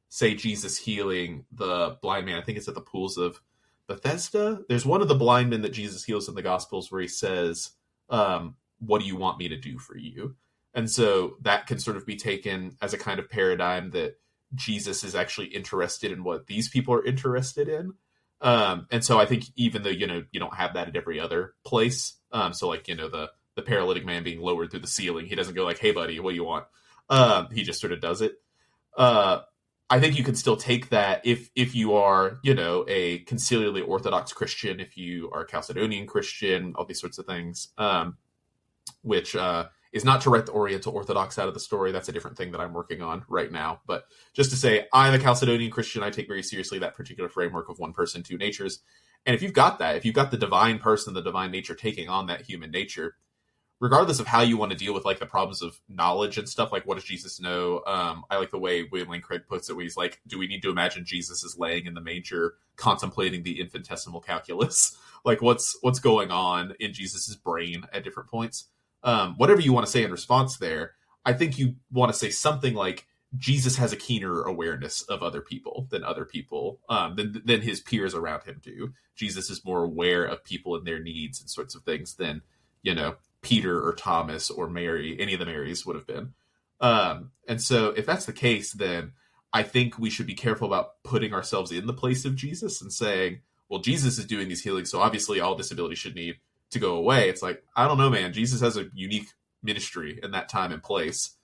say, Jesus healing the blind man, I think it's at the pools of Bethesda. There's one of the blind men that Jesus heals in the Gospels where he says, what do you want me to do for you? And so that can sort of be taken as a kind of paradigm that Jesus is actually interested in what these people are interested in. And so I think even though, you don't have that at every other place. So like, the paralytic man being lowered through the ceiling, he doesn't go like, hey buddy, what do you want? He just sort of does it. I think you can still take that if you are, a conciliarly Orthodox Christian, if you are a Chalcedonian Christian, all these sorts of things, which is not to write the Oriental Orthodox out of the story. That's a different thing that I'm working on right now. But just to say, I'm a Chalcedonian Christian. I take very seriously that particular framework of one person, two natures. And if you've got that, if you've got the divine person, the divine nature taking on that human nature, regardless of how you want to deal with like the problems of knowledge and stuff, like what does Jesus know? I like the way William Lane Craig puts it, where he's like, do we need to imagine Jesus is laying in the manger, contemplating the infinitesimal calculus? Like what's going on in Jesus's brain at different points? Whatever you want to say in response there, I think you want to say something like Jesus has a keener awareness of other people than than his peers around him do. Jesus is more aware of people and their needs and sorts of things than, Peter or Thomas or Mary, any of the Marys would have been. And so if that's the case, then I think we should be careful about putting ourselves in the place of Jesus and saying, well, Jesus is doing these healings, so obviously all disability should need to go away. It's like, I don't know, man. Jesus has a unique ministry in that time and place.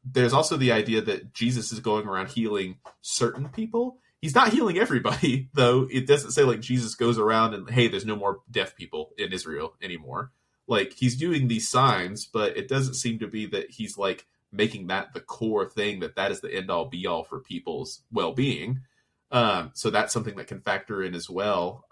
There's also the idea that Jesus is going around healing certain people. He's not healing everybody, though. It doesn't say like Jesus goes around and, hey, there's no more deaf people in Israel anymore. Like, he's doing these signs, but it doesn't seem to be that he's like making that the core thing, that is the end all be all for people's well-being. So that's something that can factor in as well.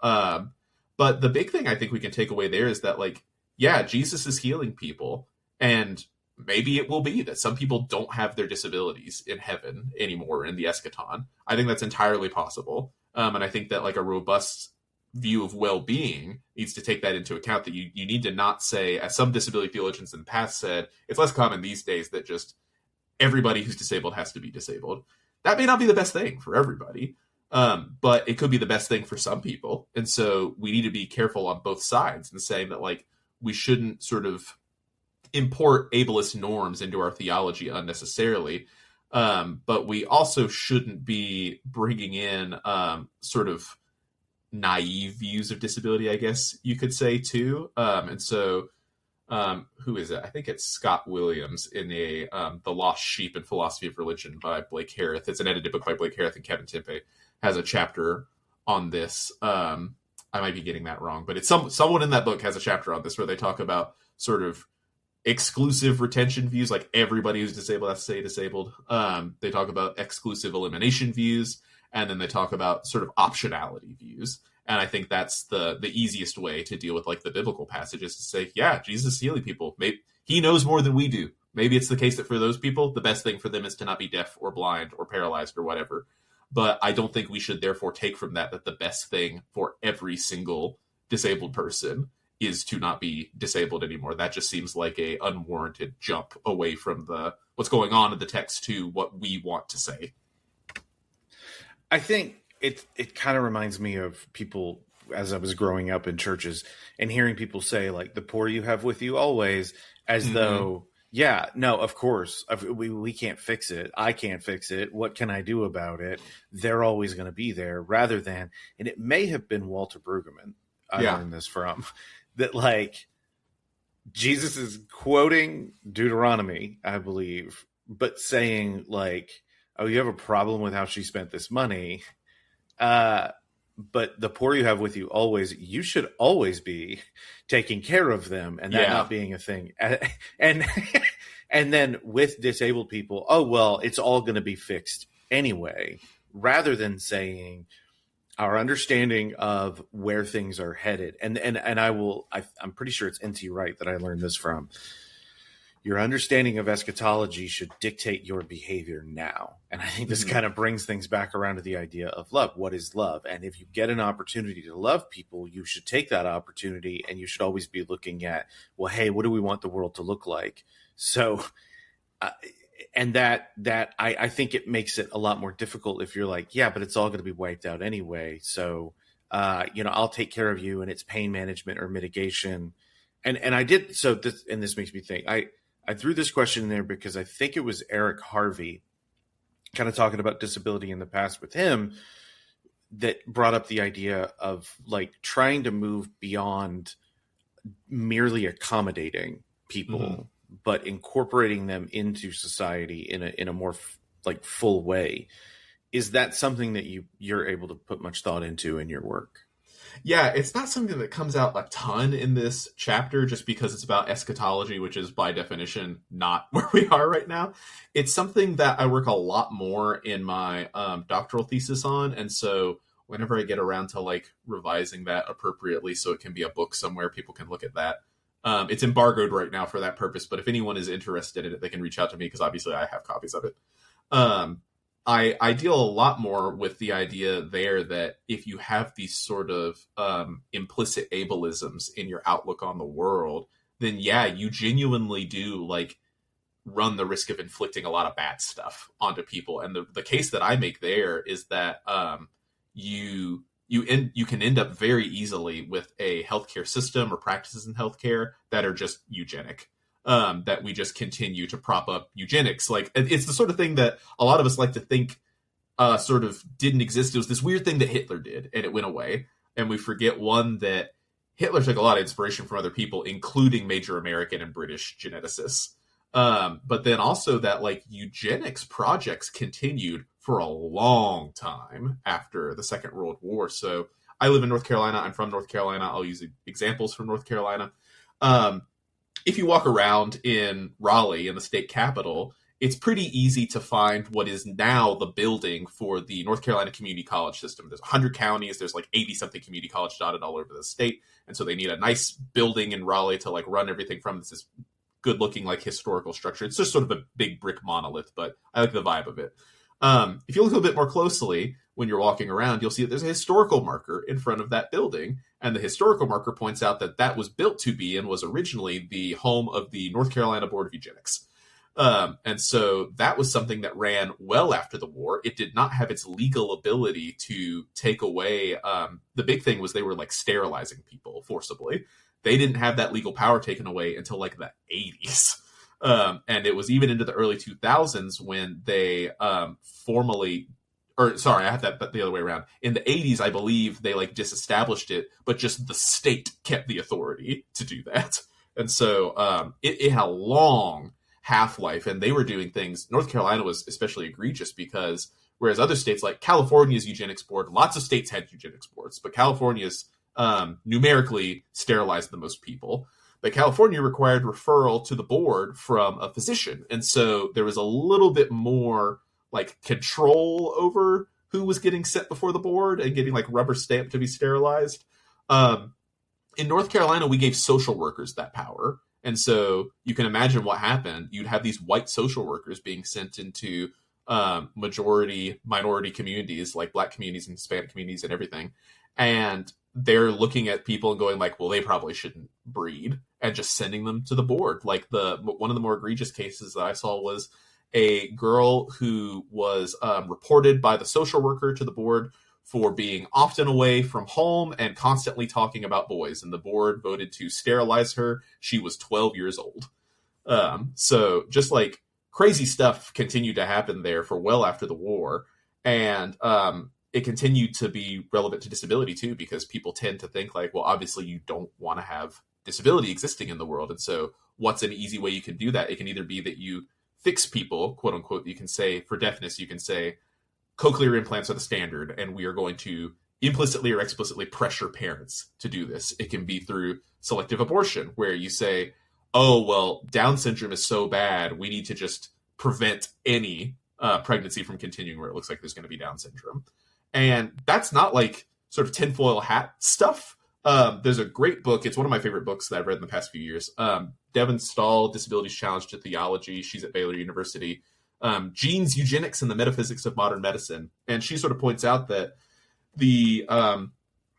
But the big thing I think we can take away there is that, like, yeah, Jesus is healing people, and maybe it will be that some people don't have their disabilities in heaven anymore in the eschaton. I think that's entirely possible. And I think that like a robust view of well-being needs to take that into account, that you need to not say, as some disability theologians in the past said, it's less common these days that just everybody who's disabled has to be disabled. That may not be the best thing for everybody, but it could be the best thing for some people. And so we need to be careful on both sides and saying that, like, we shouldn't sort of import ableist norms into our theology unnecessarily. But we also shouldn't be bringing in sort of naive views of disability, I guess you could say, too. And so who is it? I think it's Scott Williams in The Lost Sheep and Philosophy of Religion by Blake Harrith. It's an edited book by Blake Harrith, and Kevin Tempe has a chapter on this. I might be getting that wrong, but it's someone in that book has a chapter on this where they talk about sort of exclusive retention views, like everybody who's disabled has to stay disabled. They talk about exclusive elimination views, and then they talk about sort of optionality views. And I think that's the easiest way to deal with like the biblical passages, to say, yeah, Jesus is healing people. Maybe he knows more than we do. Maybe it's the case that for those people, the best thing for them is to not be deaf or blind or paralyzed or whatever. But I don't think we should therefore take from that the best thing for every single disabled person is to not be disabled anymore. That just seems like a unwarranted jump away from what's going on in the text to what we want to say. I think it kind of reminds me of people as I was growing up in churches and hearing people say, like, the poor you have with you always, as though, yeah, no, of course, we can't fix it. I can't fix it. What can I do about it? They're always going to be there, rather than, and it may have been Walter Brueggemann I learned this from, that like Jesus is quoting Deuteronomy, I believe, but saying like, "Oh, you have a problem with how she spent this money, uh, but the poor you have with you always, you should always be taking care of them, and that Yeah. not being a thing." And and then with disabled people, oh well, it's all going to be fixed anyway, rather than saying our understanding of where things are headed. And I'm pretty sure it's NT Wright that I learned this from. Your understanding of eschatology should dictate your behavior now. And I think this Hmm. kind of brings things back around to the idea of love. What is love? And if you get an opportunity to love people, you should take that opportunity, and you should always be looking at, well, hey, what do we want the world to look like? So, uh, and I think it makes it a lot more difficult if you're like, yeah, but it's all going to be wiped out anyway. So, I'll take care of you, and it's pain management or mitigation. And I did so. This makes me think. I threw this question in there because I think it was Eric Harvey, kind of talking about disability in the past with him, that brought up the idea of like trying to move beyond merely accommodating people, Hmm. but incorporating them into society in a more like full way. Is that something that you're able to put much thought into in your work? Yeah, it's not something that comes out a ton in this chapter just because it's about eschatology, which is by definition not where we are right now. It's something that I work a lot more in my doctoral thesis on. And so whenever I get around to like revising that appropriately so it can be a book somewhere, people can look at that. It's embargoed right now for that purpose, but if anyone is interested in it, they can reach out to me because obviously I have copies of it. Um, I deal a lot more with the idea there that if you have these sort of implicit ableisms in your outlook on the world, then yeah, you genuinely do like run the risk of inflicting a lot of bad stuff onto people. And the case that I make there is that you can end up very easily with a healthcare system or practices in healthcare that are just eugenic. That we just continue to prop up eugenics. Like it's the sort of thing that a lot of us like to think sort of didn't exist. It was this weird thing that Hitler did, and it went away. And we forget one that Hitler took a lot of inspiration from other people, including major American and British geneticists. But then also that like eugenics projects continued for a long time after the Second World War. So I live in North Carolina. I'm from North Carolina. I'll use examples from North Carolina. Um, if you walk around in Raleigh, in the state capital, it's pretty easy to find what is now the building for the North Carolina Community College system. There's 100 counties. There's like 80 something community college dotted all over the state. And so they need a nice building in Raleigh to like run everything from. This is good looking like historical structure. It's just sort of a big brick monolith, but I like the vibe of it. If you look a little bit more closely when you're walking around, you'll see that there's a historical marker in front of that building. And the historical marker points out that that was built to be and was originally the home of the North Carolina Board of Eugenics. And so that was something that ran well after the war. It did not have its legal ability to take away. The big thing was they were like sterilizing people forcibly. They didn't have that legal power taken away until like the 80s. And it was even into the early 2000s when they formally, or sorry, I have that the other way around. In the 80s, I believe they like disestablished it, but just the state kept the authority to do that. And so it had a long half-life, and they were doing things. North Carolina was especially egregious because whereas other states like California's eugenics board, lots of states had eugenics boards, but California's numerically sterilized the most people. But California required referral to the board from a physician. And so there was a little bit more like control over who was getting sent before the board and getting like rubber stamped to be sterilized. In North Carolina, we gave social workers that power. And so you can imagine what happened. You'd have these white social workers being sent into majority minority communities like black communities and Hispanic communities and everything. And they're looking at people and going like, well, they probably shouldn't breed, and just sending them to the board. Like one of the more egregious cases that I saw was a girl who was reported by the social worker to the board for being often away from home and constantly talking about boys. And the board voted to sterilize her. She was 12 years old. So just like crazy stuff continued to happen there for well after the war. And it continued to be relevant to disability too, because people tend to think like, well, obviously you don't want to have disability existing in the world. And so what's an easy way you can do that? It can either be that you fix people, quote unquote. You can say, for deafness, you can say cochlear implants are the standard, and we are going to implicitly or explicitly pressure parents to do this. It can be through selective abortion, where you say, oh, well, Down syndrome is so bad, we need to just prevent any pregnancy from continuing where it looks like there's going to be Down syndrome. And that's not like sort of tinfoil hat stuff. There's a great book. It's one of my favorite books that I've read in the past few years. Devon Stahl, Disabilities Challenged to Theology. She's at Baylor University. Genes, Eugenics, and the Metaphysics of Modern Medicine. And she sort of points out that the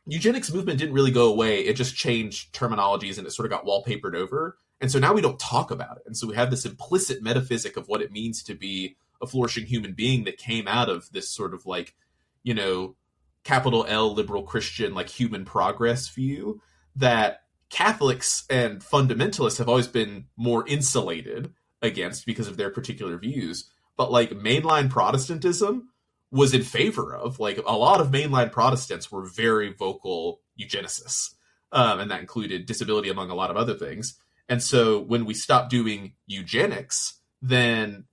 eugenics movement didn't really go away. It just changed terminologies and it sort of got wallpapered over. And so now we don't talk about it. And so we have this implicit metaphysic of what it means to be a flourishing human being that came out of this sort of like, you know, capital L liberal Christian, like human progress view that Catholics and fundamentalists have always been more insulated against because of their particular views. But like mainline Protestantism was in favor of, like, a lot of mainline Protestants were very vocal eugenicists. And that included disability among a lot of other things. And so when we stopped doing eugenics, then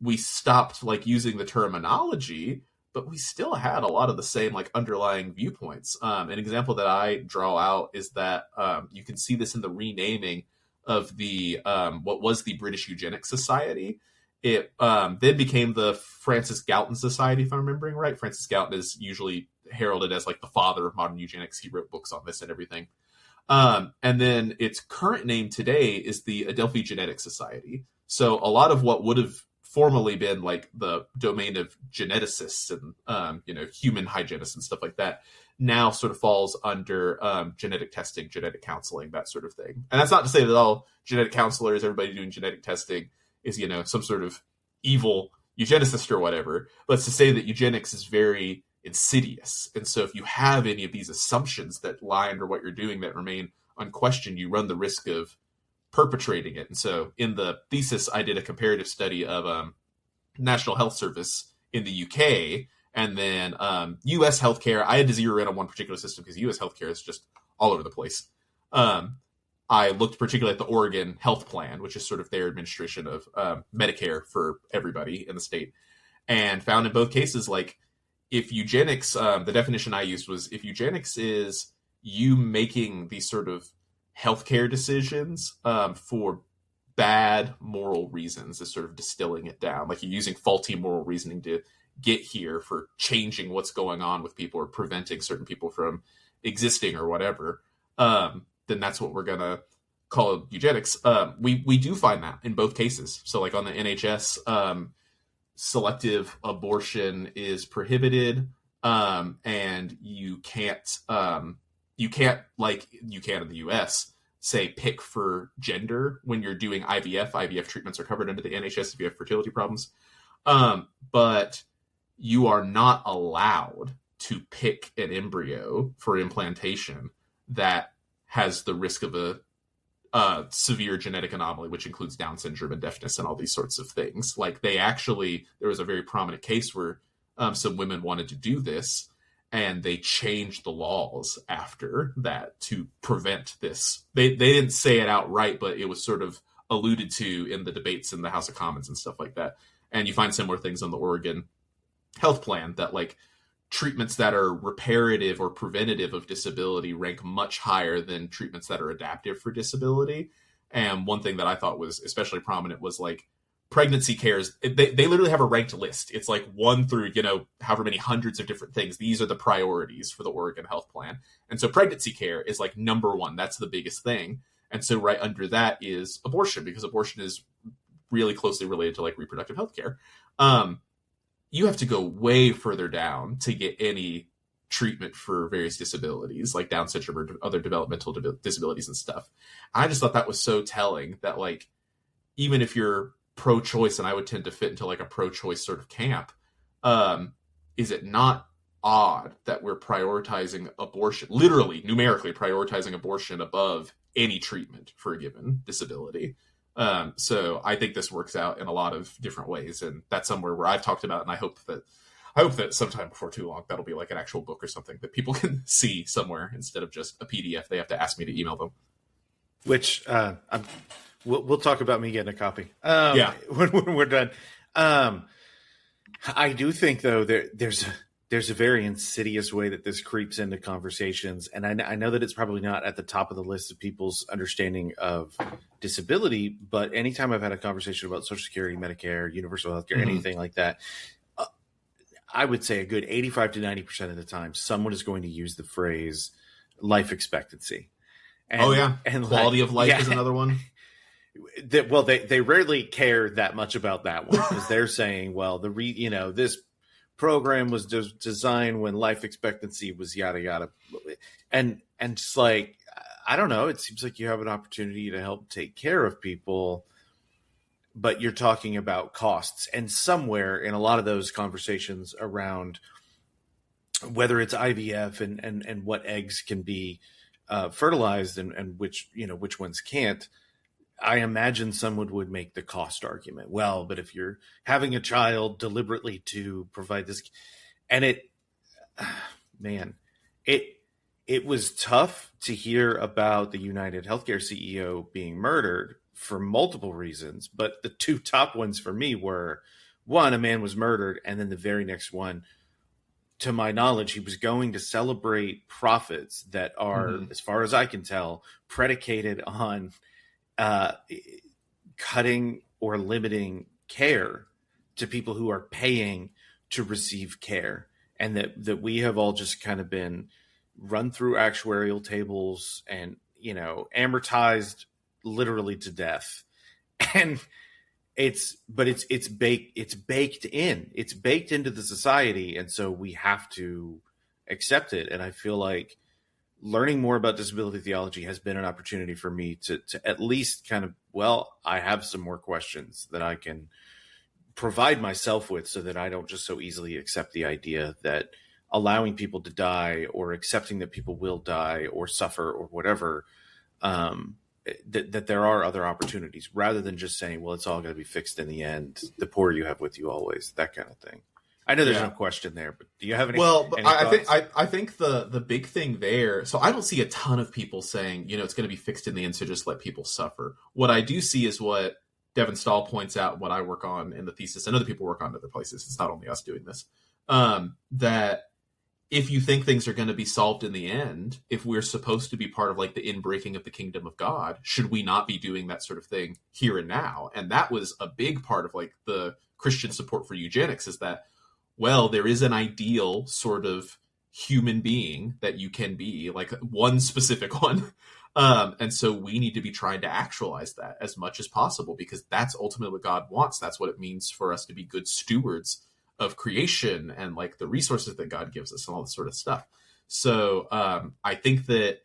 we stopped like using the terminology, but we still had a lot of the same like underlying viewpoints. An example that I draw out is that you can see this in the renaming of the what was the British Eugenics Society. It then became the Francis Galton Society, if I'm remembering right. Francis Galton is usually heralded as like the father of modern eugenics. He wrote books on this and everything. And then its current name today is the Adelphi Genetic Society. So a lot of what would have formerly been like the domain of geneticists and, you know, human hygienists and stuff like that now sort of falls under genetic testing, genetic counseling, that sort of thing. And that's not to say that all genetic counselors, everybody doing genetic testing is, you know, some sort of evil eugenicist or whatever. But it's to say that eugenics is very insidious. And so if you have any of these assumptions that lie under what you're doing that remain unquestioned, you run the risk of perpetrating it. And so in the thesis, I did a comparative study of National Health Service in the UK and then US healthcare. I had to zero in on one particular system because US healthcare is just all over the place. I looked particularly at the Oregon Health Plan, which is sort of their administration of Medicare for everybody in the state, and found in both cases, like, if eugenics, the definition I used was, if eugenics is you making these sort of healthcare decisions for bad moral reasons, is sort of distilling it down. Like, you're using faulty moral reasoning to get here for changing what's going on with people or preventing certain people from existing or whatever, then that's what we're going to call eugenics. We do find that in both cases. So like on the NHS, selective abortion is prohibited, and you can't like you can in the US say pick for gender when you're doing IVF. IVF treatments are covered under the NHS if you have fertility problems, but you are not allowed to pick an embryo for implantation that has the risk of a severe genetic anomaly, which includes Down syndrome and deafness and all these sorts of things. Like, they actually, there was a very prominent case where some women wanted to do this, and they changed the laws after that to prevent this. They didn't say it outright, but it was sort of alluded to in the debates in the House of Commons and stuff like that. And you find similar things on the Oregon Health Plan, that like treatments that are reparative or preventative of disability rank much higher than treatments that are adaptive for disability. And one thing that I thought was especially prominent was like pregnancy cares. They literally have a ranked list. It's like 1 through, you know, however many hundreds of different things. These are the priorities for the Oregon Health Plan. And so pregnancy care is like number 1. That's the biggest thing. And so right under that is abortion, because abortion is really closely related to like reproductive health care. You have to go way further down to get any treatment for various disabilities like Down syndrome or other developmental disabilities and stuff. I just thought that was so telling that, like, even if you're pro-choice, and I would tend to fit into like a pro-choice sort of camp, is it not odd that we're prioritizing abortion, literally numerically prioritizing abortion above any treatment for a given disability? So I think this works out in a lot of different ways, and that's somewhere where I've talked about, and I hope that sometime before too long that'll be like an actual book or something that people can see somewhere instead of just a PDF they have to ask me to email them. which we'll talk about me getting a copy Yeah. when we're done. I do think, though, there's a very insidious way that this creeps into conversations. And I know that it's probably not at the top of the list of people's understanding of disability, but anytime I've had a conversation about Social Security, Medicare, universal healthcare, anything like that, I would say a good 85 to 90% of the time, someone is going to use the phrase life expectancy. And, and quality of life is another one. They rarely care that much about that one, because they're saying, well, this program was designed when life expectancy was yada yada, and just like, I don't know, it seems like you have an opportunity to help take care of people, but you're talking about costs, and somewhere in a lot of those conversations around whether it's IVF and what eggs can be fertilized and which ones can't, I imagine someone would make the cost argument. Well, but if you're having a child deliberately to provide this, and it was tough to hear about the United Healthcare CEO being murdered for multiple reasons. But the two top ones for me were, one, a man was murdered. And then the very next one, to my knowledge, he was going to celebrate profits that are, as far as I can tell, predicated on cutting or limiting care to people who are paying to receive care, and that we have all just kind of been run through actuarial tables and amortized literally to death. And it's baked into the society, and so we have to accept it. And I feel like learning more about disability theology has been an opportunity for me to at least kind of, I have some more questions that I can provide myself with, so that I don't just so easily accept the idea that allowing people to die, or accepting that people will die or suffer or whatever, that there are other opportunities, rather than just saying, well, it's all going to be fixed in the end. The poor you have with you always, that kind of thing. I know there's no question there, but do you have any? Well, but any I think the big thing there. So I don't see a ton of people saying, it's going to be fixed in the end, so just let people suffer. What I do see is what Devin Stahl points out, what I work on in the thesis, and other people work on other places. It's not only us doing this. That if you think things are going to be solved in the end, if we're supposed to be part of like the inbreaking of the kingdom of God, should we not be doing that sort of thing here and now? And that was a big part of like the Christian support for eugenics, is that, well, there is an ideal sort of human being that you can be, like one specific one. And so we need to be trying to actualize that as much as possible, because that's ultimately what God wants. That's what it means for us to be good stewards of creation and like the resources that God gives us and all this sort of stuff. So I think that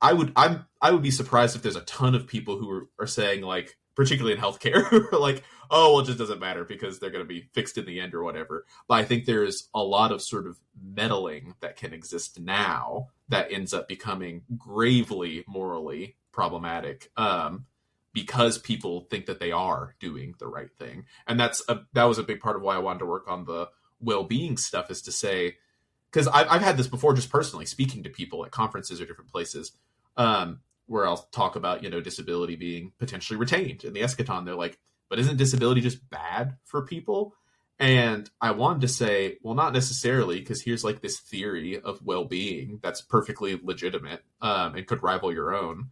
I would be surprised if there's a ton of people who are saying, like, particularly in healthcare, who are like, oh, well, it just doesn't matter because they're going to be fixed in the end or whatever. But I think there's a lot of sort of meddling that can exist now that ends up becoming gravely morally problematic, because people think that they are doing the right thing. And that was a big part of why I wanted to work on the well-being stuff, is to say, because I've had this before, just personally speaking to people at conferences or different places, where I'll talk about, disability being potentially retained in the eschaton. They're like, but isn't disability just bad for people? And I wanted to say, well, not necessarily, because here's like this theory of well-being that's perfectly legitimate, and could rival your own,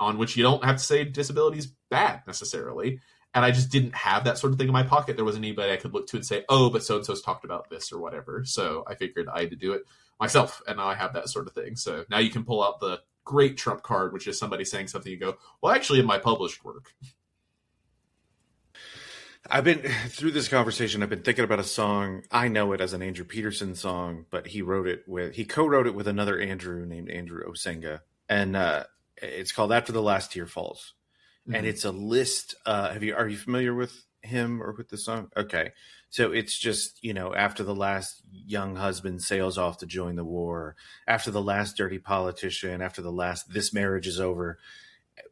on which you don't have to say disability is bad necessarily. And I just didn't have that sort of thing in my pocket. There wasn't anybody I could look to and say, oh, but so-and-so's talked about this or whatever. So I figured I had to do it myself. And now I have that sort of thing. So now you can pull out the great trump card, which is somebody saying something, you go, well, actually in my published work. I've been through this conversation. I've been thinking about a song. I know it as an Andrew Peterson song, but he co-wrote it with another Andrew named Andrew Osenga. And, it's called After the Last Tear Falls. Mm-hmm. And it's a list. Are you familiar with him or with the song? Okay. So it's just, after the last young husband sails off to join the war, after the last dirty politician, after the last, this marriage is over.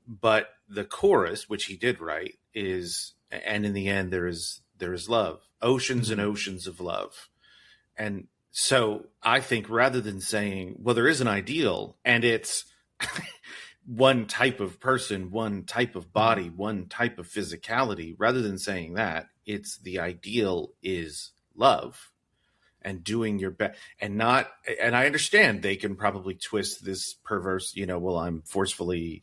But the chorus, which he did write, is, and in the end, there is love, oceans and oceans of love. And so I think, rather than saying, well, there is an ideal, and it's one type of person, one type of body, one type of physicality. Rather than saying that, it's the ideal is love and doing your best, and not, and I understand they can probably twist this perverse, well, I'm forcefully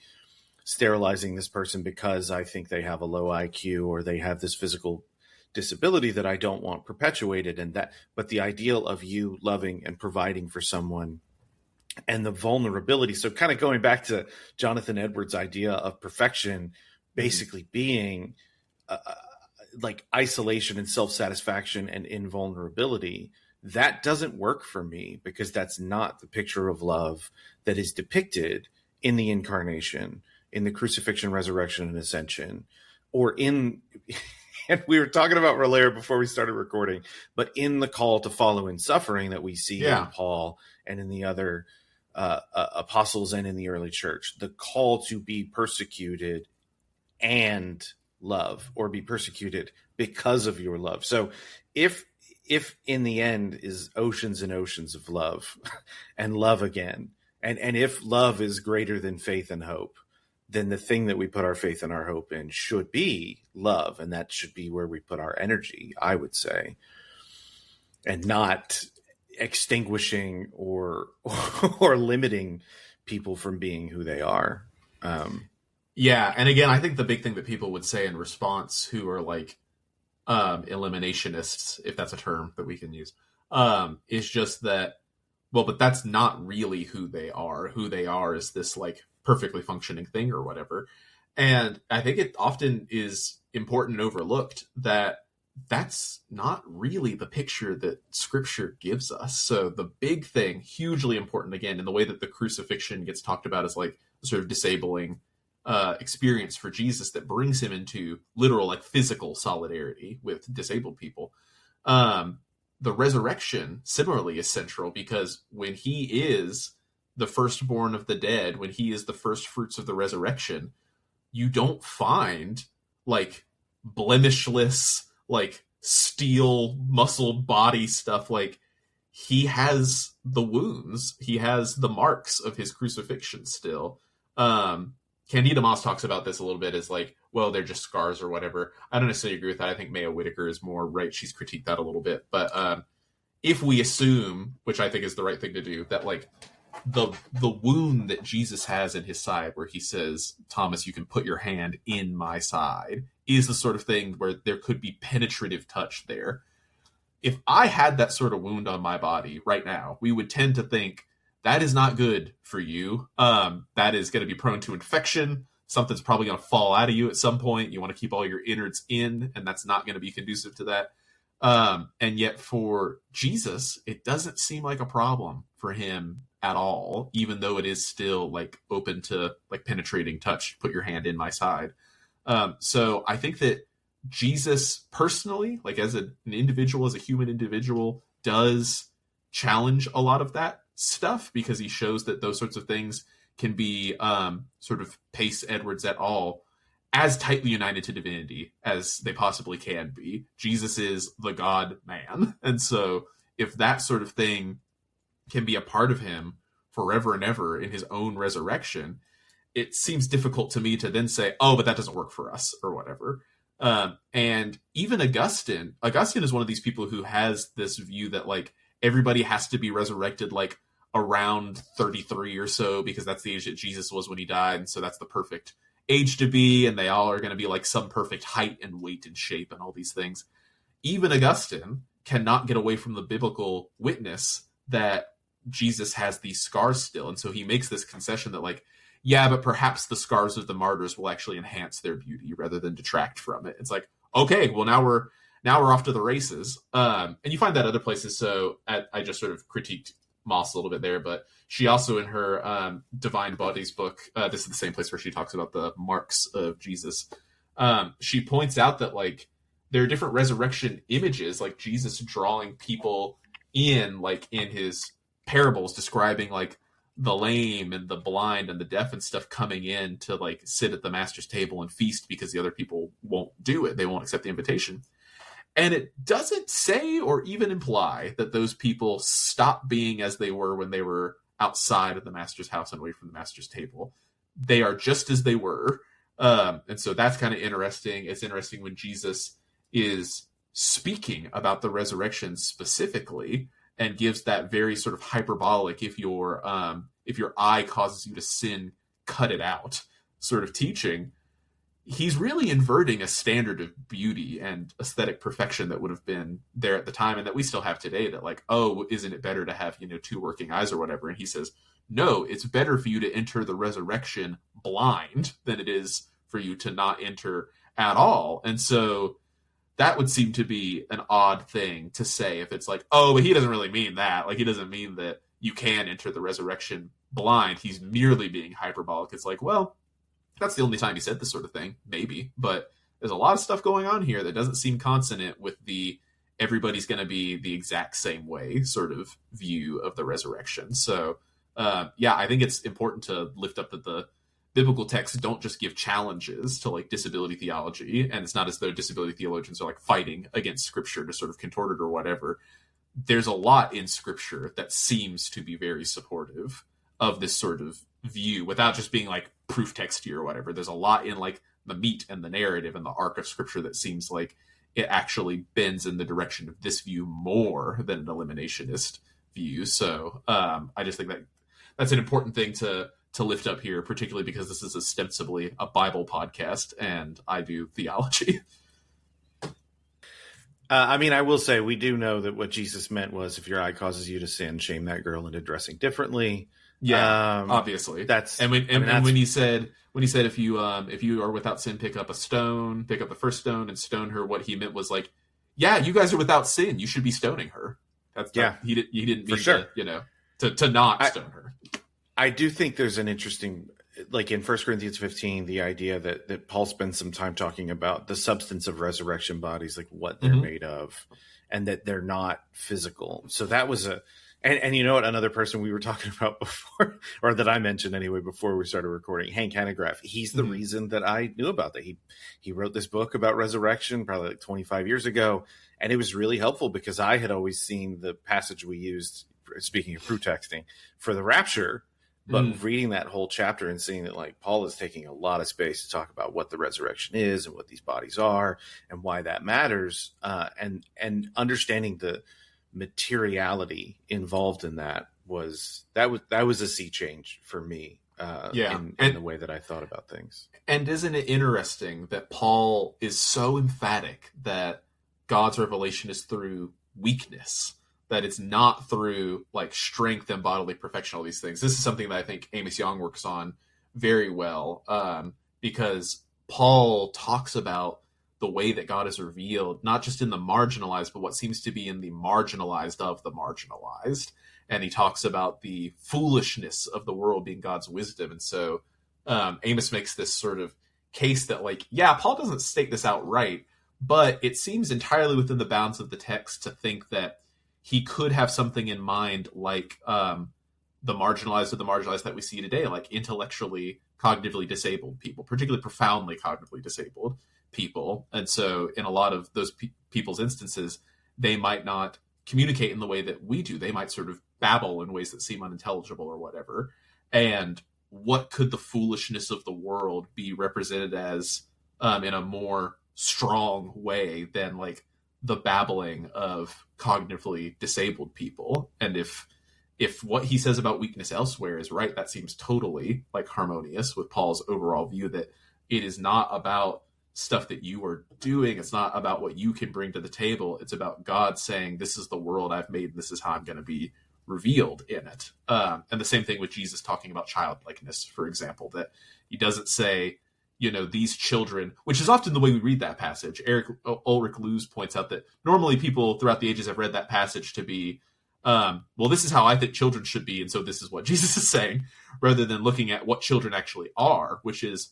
sterilizing this person because I think they have a low IQ or they have this physical disability that I don't want perpetuated, and that, but the ideal of you loving and providing for someone and the vulnerability. So kind of going back to Jonathan Edwards' idea of perfection basically being like isolation and self-satisfaction and invulnerability, that doesn't work for me, because that's not the picture of love that is depicted in the incarnation, in the crucifixion, resurrection, and ascension, or in, and we were talking about earlier before we started recording, but in the call to follow in suffering that we see in Paul and in the other apostles and in the early church, the call to be persecuted and love, or be persecuted because of your love. So if in the end is oceans and oceans of love and love again, and if love is greater than faith and hope, then the thing that we put our faith and our hope in should be love, and that should be where we put our energy, I would say, and not extinguishing or limiting people from being who they are. Yeah, and again, I think the big thing that people would say in response, who are like eliminationists, if that's a term that we can use, is just that, well, but that's not really who they are. Who they are is this like perfectly functioning thing or whatever. And I think it often is important and overlooked that that's not really the picture that Scripture gives us. So the big thing, hugely important, again, in the way that the crucifixion gets talked about as like sort of disabling experience for Jesus that brings him into literal, like physical solidarity with disabled people. The resurrection similarly is central, because when he is the firstborn of the dead, when he is the first fruits of the resurrection, you don't find like blemishless, like steel muscled body stuff. Like, he has the wounds, he has the marks of his crucifixion still. Candida Moss talks about this a little bit as like, well, they're just scars or whatever. I don't necessarily agree with that. I think Maya Whitaker is more right. She's critiqued that a little bit. But if we assume, which I think is the right thing to do, that like the wound that Jesus has in his side, where he says, Thomas, you can put your hand in my side, is the sort of thing where there could be penetrative touch there. If I had that sort of wound on my body right now, we would tend to think, that is not good for you. That is going to be prone to infection. Something's probably going to fall out of you at some point. You want to keep all your innards in, and that's not going to be conducive to that. And yet for Jesus, it doesn't seem like a problem for him at all, even though it is still like open to like penetrating touch. Put your hand in my side. So I think that Jesus personally, like as an individual, as a human individual, does challenge a lot of that stuff, because he shows that those sorts of things can be sort of pace Edwards et al. As tightly united to divinity as they possibly can be. Jesus is the God man. And so if that sort of thing can be a part of him forever and ever in his own resurrection, it seems difficult to me to then say, oh, but that doesn't work for us or whatever. And even Augustine is one of these people who has this view that like everybody has to be resurrected like around 33 or so, because that's the age that Jesus was when he died. And so that's the perfect age to be. And they all are going to be like some perfect height and weight and shape and all these things. Even Augustine cannot get away from the biblical witness that Jesus has these scars still. And so he makes this concession that like, yeah, but perhaps the scars of the martyrs will actually enhance their beauty rather than detract from it. It's like, okay, well now we're off to the races. And you find that other places. So I just sort of critiqued Moss a little bit there, but she also in her Divine Bodies book, this is the same place where she talks about the marks of Jesus. She points out that like there are different resurrection images, like Jesus drawing people in, like in his parables, describing like the lame and the blind and the deaf and stuff coming in to like sit at the master's table and feast because the other people won't do it. They won't accept the invitation. And it doesn't say or even imply that those people stop being as they were when they were outside of the master's house and away from the master's table. they are just as they were. And so that's kind of interesting. It's interesting when Jesus is speaking about the resurrection specifically and gives that very sort of hyperbolic, if your eye causes you to sin, cut it out sort of teaching. He's really inverting a standard of beauty and aesthetic perfection that would have been there at the time and that we still have today, that like, oh, isn't it better to have, two working eyes or whatever? And he says, no, it's better for you to enter the resurrection blind than it is for you to not enter at all. And so that would seem to be an odd thing to say if it's like, oh, but he doesn't really mean that. Like, he doesn't mean that you can enter the resurrection blind. He's merely being hyperbolic. It's like, well, that's the only time he said this sort of thing, maybe. But there's a lot of stuff going on here that doesn't seem consonant with the everybody's going to be the exact same way sort of view of the resurrection. So, I think it's important to lift up that the biblical texts don't just give challenges to like disability theology. And it's not as though disability theologians are like fighting against scripture to sort of contort it or whatever. There's a lot in scripture that seems to be very supportive of this sort of view without just being like proof texty or whatever. There's a lot in like the meat and the narrative and the arc of scripture that seems like it actually bends in the direction of this view more than an eliminationist view. So I just think that that's an important thing to lift up here, particularly because this is ostensibly a Bible podcast and I do theology. I will say we do know that what Jesus meant was if your eye causes you to sin, shame that girl into dressing differently. Yeah, obviously. That's and when he said if you are without sin, pick up the first stone and stone her. What he meant was like, yeah, you guys are without sin. You should be stoning her. He didn't mean sure. to not stone her. I do think there's an interesting, like in 1 Corinthians 15, the idea that Paul spends some time talking about the substance of resurrection bodies, like what they're made of, and that they're not physical. So that was and you know what, another person we were talking about before, or that I mentioned anyway before we started recording, Hank Hanegraaff. He's the reason that I knew about that. He wrote this book about resurrection probably like 25 years ago, and it was really helpful because I had always seen the passage we used, speaking of proof texting, for the rapture. But reading that whole chapter and seeing that like Paul is taking a lot of space to talk about what the resurrection is and what these bodies are and why that matters, and understanding the materiality involved in that was a sea change for me. In the way that I thought about things. And isn't it interesting that Paul is so emphatic that God's revelation is through weakness, that it's not through like strength and bodily perfection, all these things. This is something that I think Amos Young works on very well, because Paul talks about the way that God is revealed, not just in the marginalized, but what seems to be in the marginalized of the marginalized. And he talks about the foolishness of the world being God's wisdom. And so Amos makes this sort of case that like, yeah, Paul doesn't state this outright, but it seems entirely within the bounds of the text to think that he could have something in mind like the marginalized of the marginalized that we see today, like intellectually, cognitively disabled people, particularly profoundly cognitively disabled people. And so in a lot of those people's instances, they might not communicate in the way that we do. They might sort of babble in ways that seem unintelligible or whatever. And what could the foolishness of the world be represented as in a more strong way than like the babbling of cognitively disabled people? And if what he says about weakness elsewhere is right, that seems totally like harmonious with Paul's overall view that it is not about stuff that you are doing. It's not about what you can bring to the table. It's about God saying, this is the world I've made. This is how I'm going to be revealed in it. And the same thing with Jesus talking about childlikeness, for example, that he doesn't say, these children, which is often the way we read that passage. Ulrich Luz points out that normally people throughout the ages have read that passage to be, well, this is how I think children should be, and so this is what Jesus is saying, rather than looking at what children actually are, which is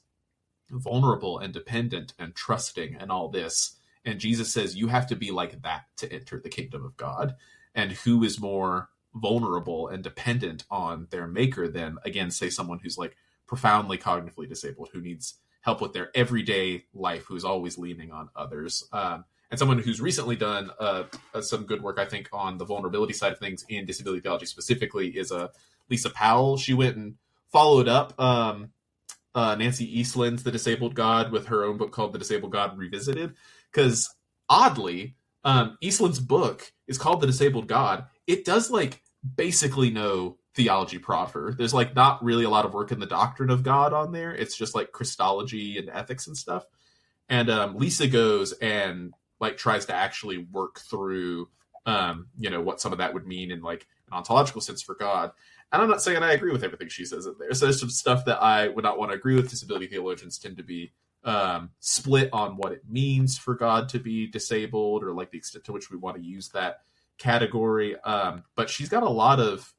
vulnerable and dependent and trusting and all this. And Jesus says you have to be like that to enter the kingdom of God. And who is more vulnerable and dependent on their maker than, again, say someone who's like profoundly cognitively disabled, who needs help with their everyday life, who's always leaning on others. And someone who's recently done some good work, I think, on the vulnerability side of things in disability theology specifically is Lisa Powell. She went and followed up Nancy Eastland's The Disabled God with her own book called The Disabled God Revisited. Because oddly, Eastland's book is called The Disabled God. It does like basically no theology proper. There's like not really a lot of work in the doctrine of God on there. It's just like Christology and ethics and stuff. And Lisa goes and like tries to actually work through what some of that would mean in like an ontological sense for God. And I'm not saying I agree with everything she says in there. So there's some stuff that I would not want to agree with. Disability theologians tend to be split on what it means for God to be disabled, or like the extent to which we want to use that category. But she's got a lot of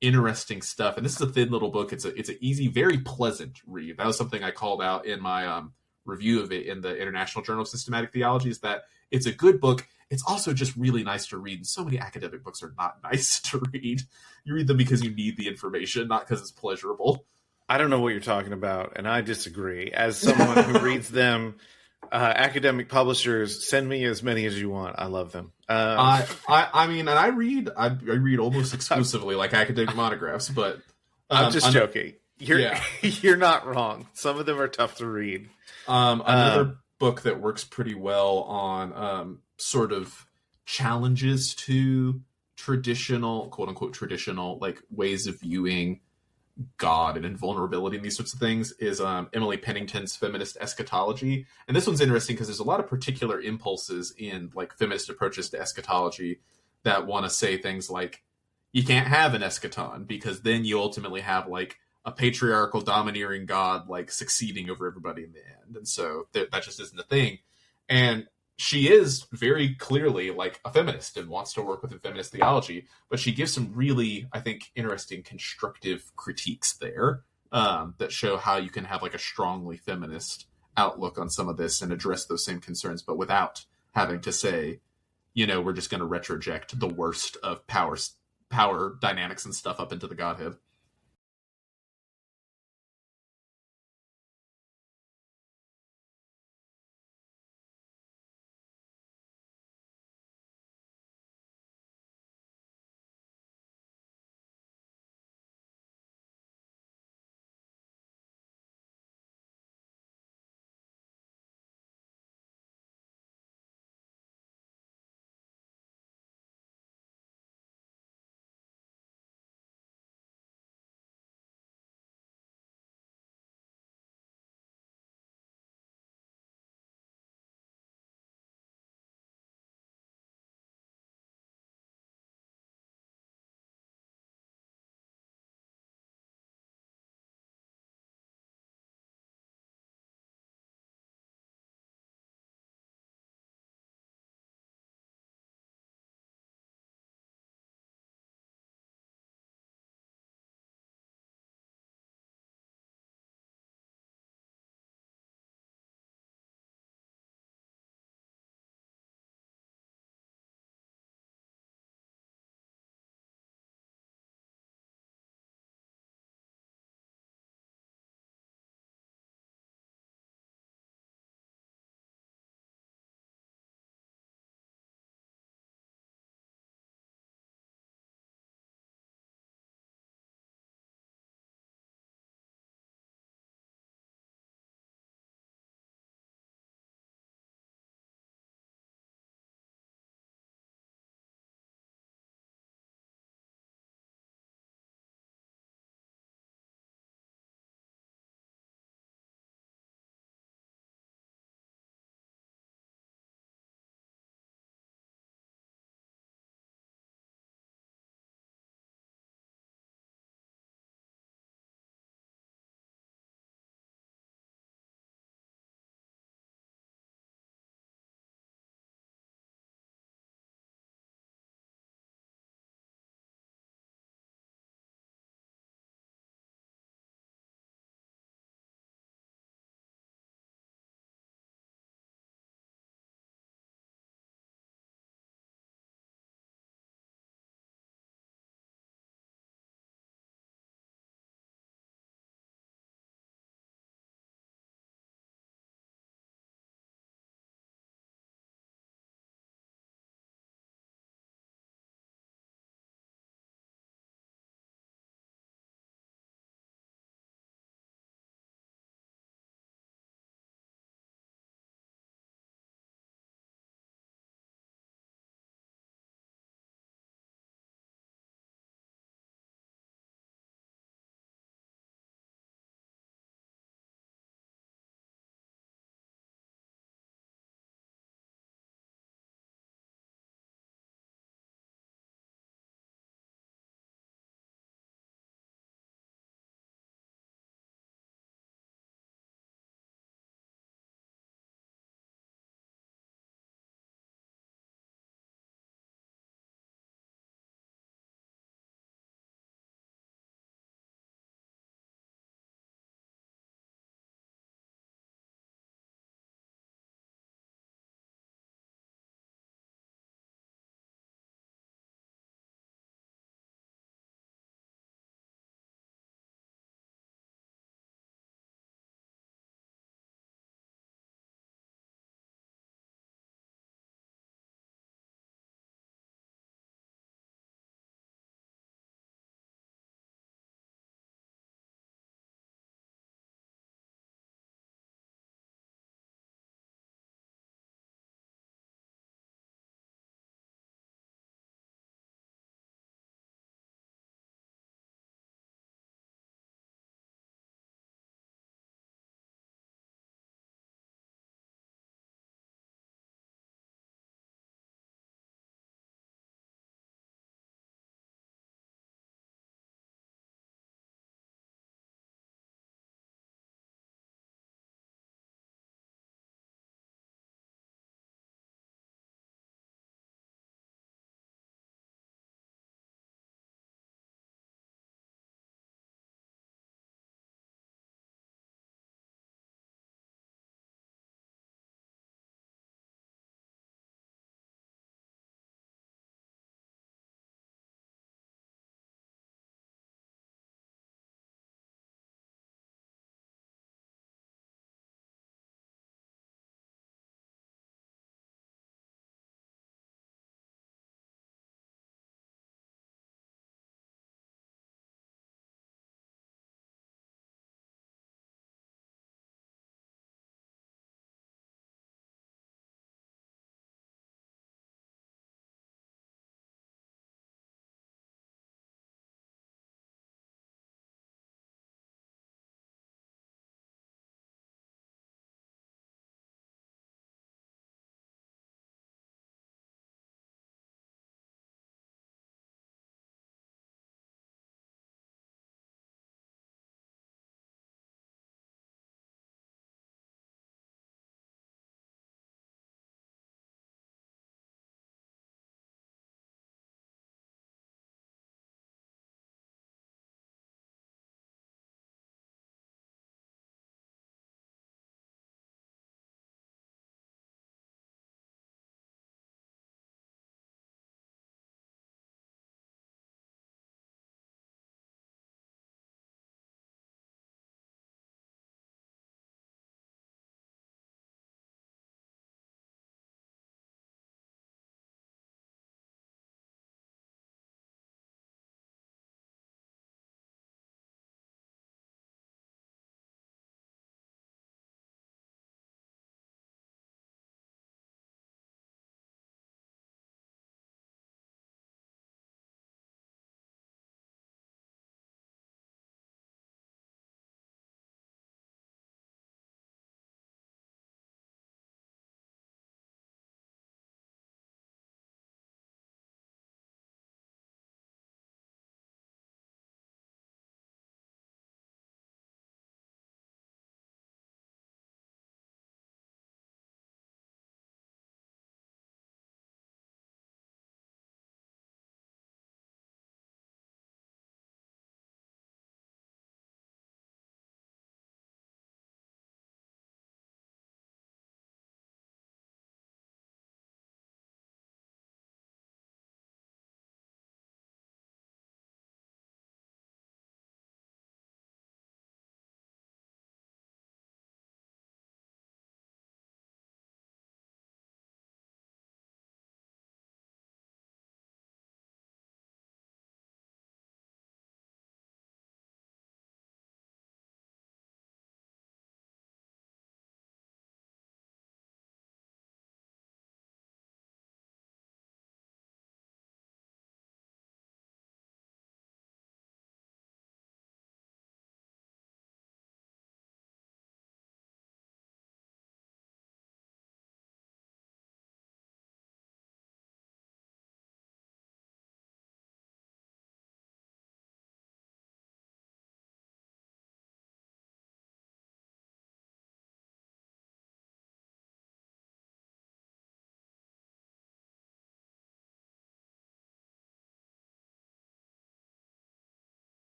interesting stuff, and this is a thin little book. It's an easy, very pleasant read. That was something I called out in my review of it in the International Journal of Systematic Theology, is that it's a good book. It's also just really nice to read. And so many academic books are not nice to read. You read them because you need the information, not because it's pleasurable. I don't know what you're talking about, and I disagree. As someone who reads them, academic publishers, send me as many as you want. I love them. I mean, and I read almost exclusively like academic monographs, but I'm just joking. You're not wrong. Some of them are tough to read. Another book that works pretty well on sort of challenges to traditional, quote unquote, traditional like ways of viewing God and invulnerability and these sorts of things is Emily Pennington's Feminist Eschatology. And this one's interesting because there's a lot of particular impulses in like feminist approaches to eschatology that want to say things like, you can't have an eschaton because then you ultimately have like a patriarchal domineering God like succeeding over everybody in the end. And so that just isn't a thing. And she is very clearly like a feminist and wants to work within feminist theology, but she gives some really, I think, interesting constructive critiques there that show how you can have like a strongly feminist outlook on some of this and address those same concerns, but without having to say, we're just going to retroject the worst of power dynamics and stuff up into the Godhead.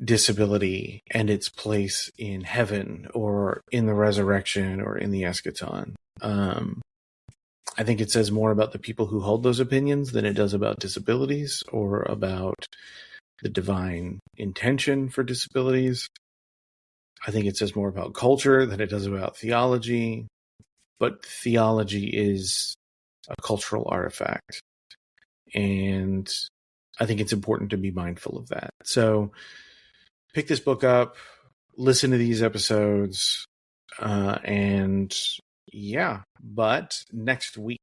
disability and its place in heaven or in the resurrection or in the eschaton. I think it says more about the people who hold those opinions than it does about disabilities or about the divine intention for disabilities. I think it says more about culture than it does about theology, but theology is a cultural artifact. And I think it's important to be mindful of that. So pick this book up, listen to these episodes, and yeah. But next week,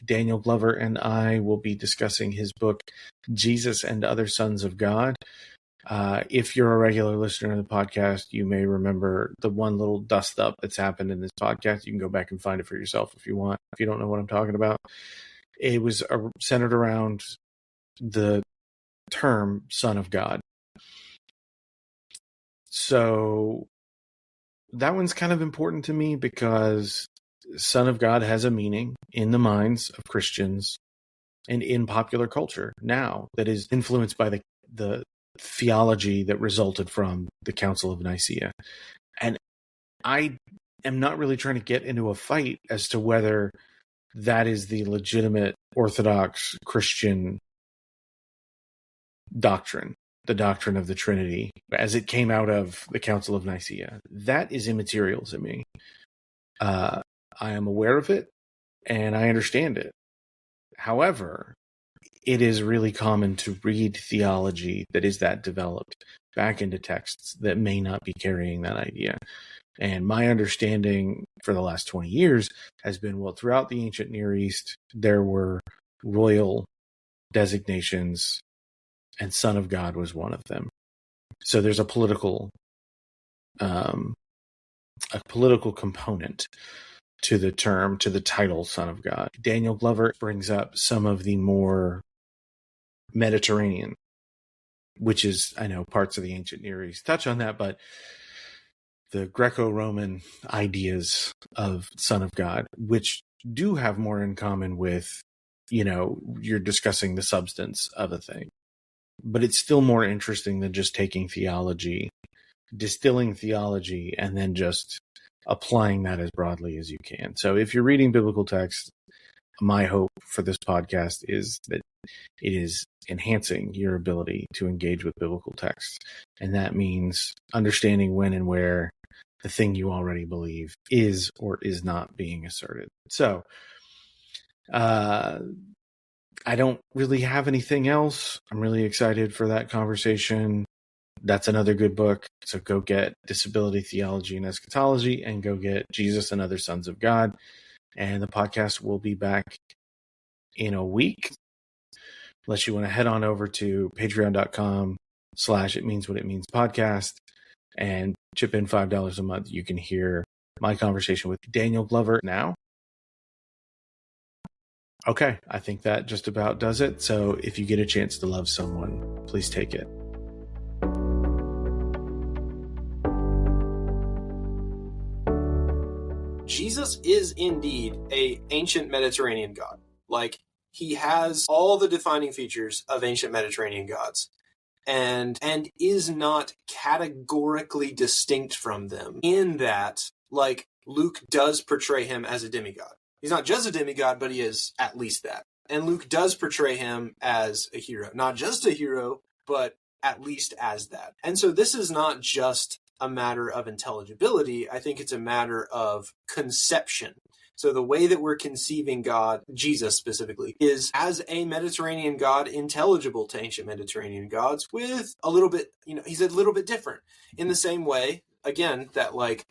Daniel Glover and I will be discussing his book, Jesus and Other Sons of God. If you're a regular listener to the podcast, you may remember the one little dust up that's happened in this podcast. You can go back and find it for yourself if you want, if you don't know what I'm talking about. It was centered around the term Son of God. So that one's kind of important to me because Son of God has a meaning in the minds of Christians and in popular culture now that is influenced by the theology that resulted from the Council of Nicaea. And I am not really trying to get into a fight as to whether that is the legitimate Orthodox Christian doctrine, the doctrine of the Trinity, as it came out of the Council of Nicaea. That is immaterial to me. I am aware of it, and I understand it. However, it is really common to read theology that is that developed back into texts that may not be carrying that idea. And my understanding for the last 20 years has been, well, throughout the ancient Near East, there were royal designations, and Son of God was one of them. So there's a political component to the term, to the title Son of God. Daniel Glover brings up some of the more Mediterranean, which is, I know, parts of the ancient Near East touch on that, but the Greco-Roman ideas of Son of God, which do have more in common with, you're discussing the substance of a thing. But it's still more interesting than just taking theology, distilling theology, and then just applying that as broadly as you can. So if you're reading biblical text, my hope for this podcast is that it is enhancing your ability to engage with biblical text. And that means understanding when and where the thing you already believe is or is not being asserted. So, I don't really have anything else. I'm really excited for that conversation. That's another good book. So go get Disability, Theology, and Eschatology, and go get Jesus and Other Sons of God. And the podcast will be back in a week. Unless you want to head on over to patreon.com/It Means What It Means podcast and chip in $5 a month. You can hear my conversation with Daniel Glover now. Okay, I think that just about does it. So if you get a chance to love someone, please take it. Jesus is indeed an ancient Mediterranean god. Like, he has all the defining features of ancient Mediterranean gods and is not categorically distinct from them in that, like, Luke does portray him as a demigod. He's not just a demigod, but he is at least that. And Luke does portray him as a hero. Not just a hero, but at least as that. And so this is not just a matter of intelligibility. I think it's a matter of conception. So the way that we're conceiving God, Jesus specifically, is as a Mediterranean god intelligible to ancient Mediterranean gods with a little bit, he's a little bit different. In the same way, again, that like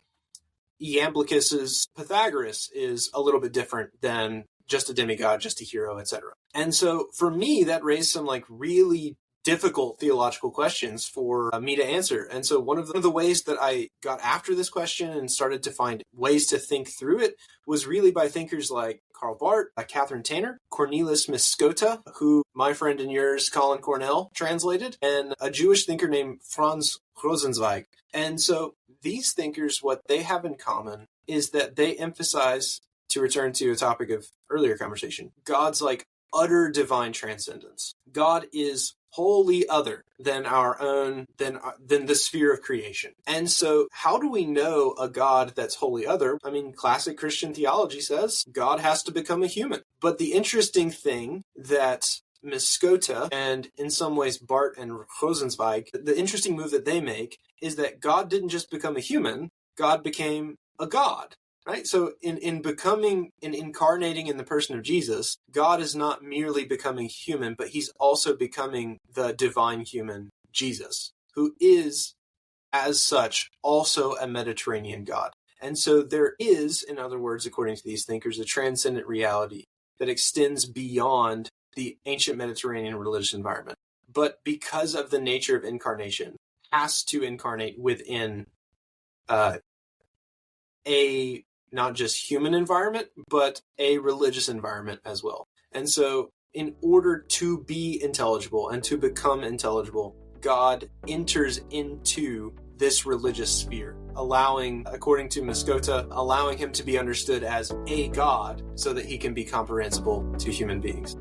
Iamblichus's Pythagoras is a little bit different than just a demigod, just a hero, etc. And so for me, that raised some like really difficult theological questions for me to answer. And so one of the ways that I got after this question and started to find ways to think through it was really by thinkers like Karl Barth, Catherine Tanner, Cornelis Miskota, who my friend and yours, Colin Cornell, translated, and a Jewish thinker named Franz Rosenzweig. And so these thinkers, what they have in common is that they emphasize, to return to a topic of earlier conversation, God's like utter divine transcendence. God is wholly other than our own, than the sphere of creation. And so how do we know a God that's wholly other? I mean, classic Christian theology says God has to become a human. But the interesting thing that Muskota and in some ways Barth and Rosenzweig, the interesting move that they make is that God didn't just become a human, God became a God. Right? So in incarnating in the person of Jesus, God is not merely becoming human, but he's also becoming the divine human Jesus, who is, as such, also a Mediterranean God. And so there is, in other words, according to these thinkers, a transcendent reality that extends beyond the ancient Mediterranean religious environment. But because of the nature of incarnation, has to incarnate within a not just human environment, but a religious environment as well. And so in order to be intelligible and to become intelligible, God enters into this religious sphere, allowing, according to Muskota, allowing him to be understood as a God so that he can be comprehensible to human beings.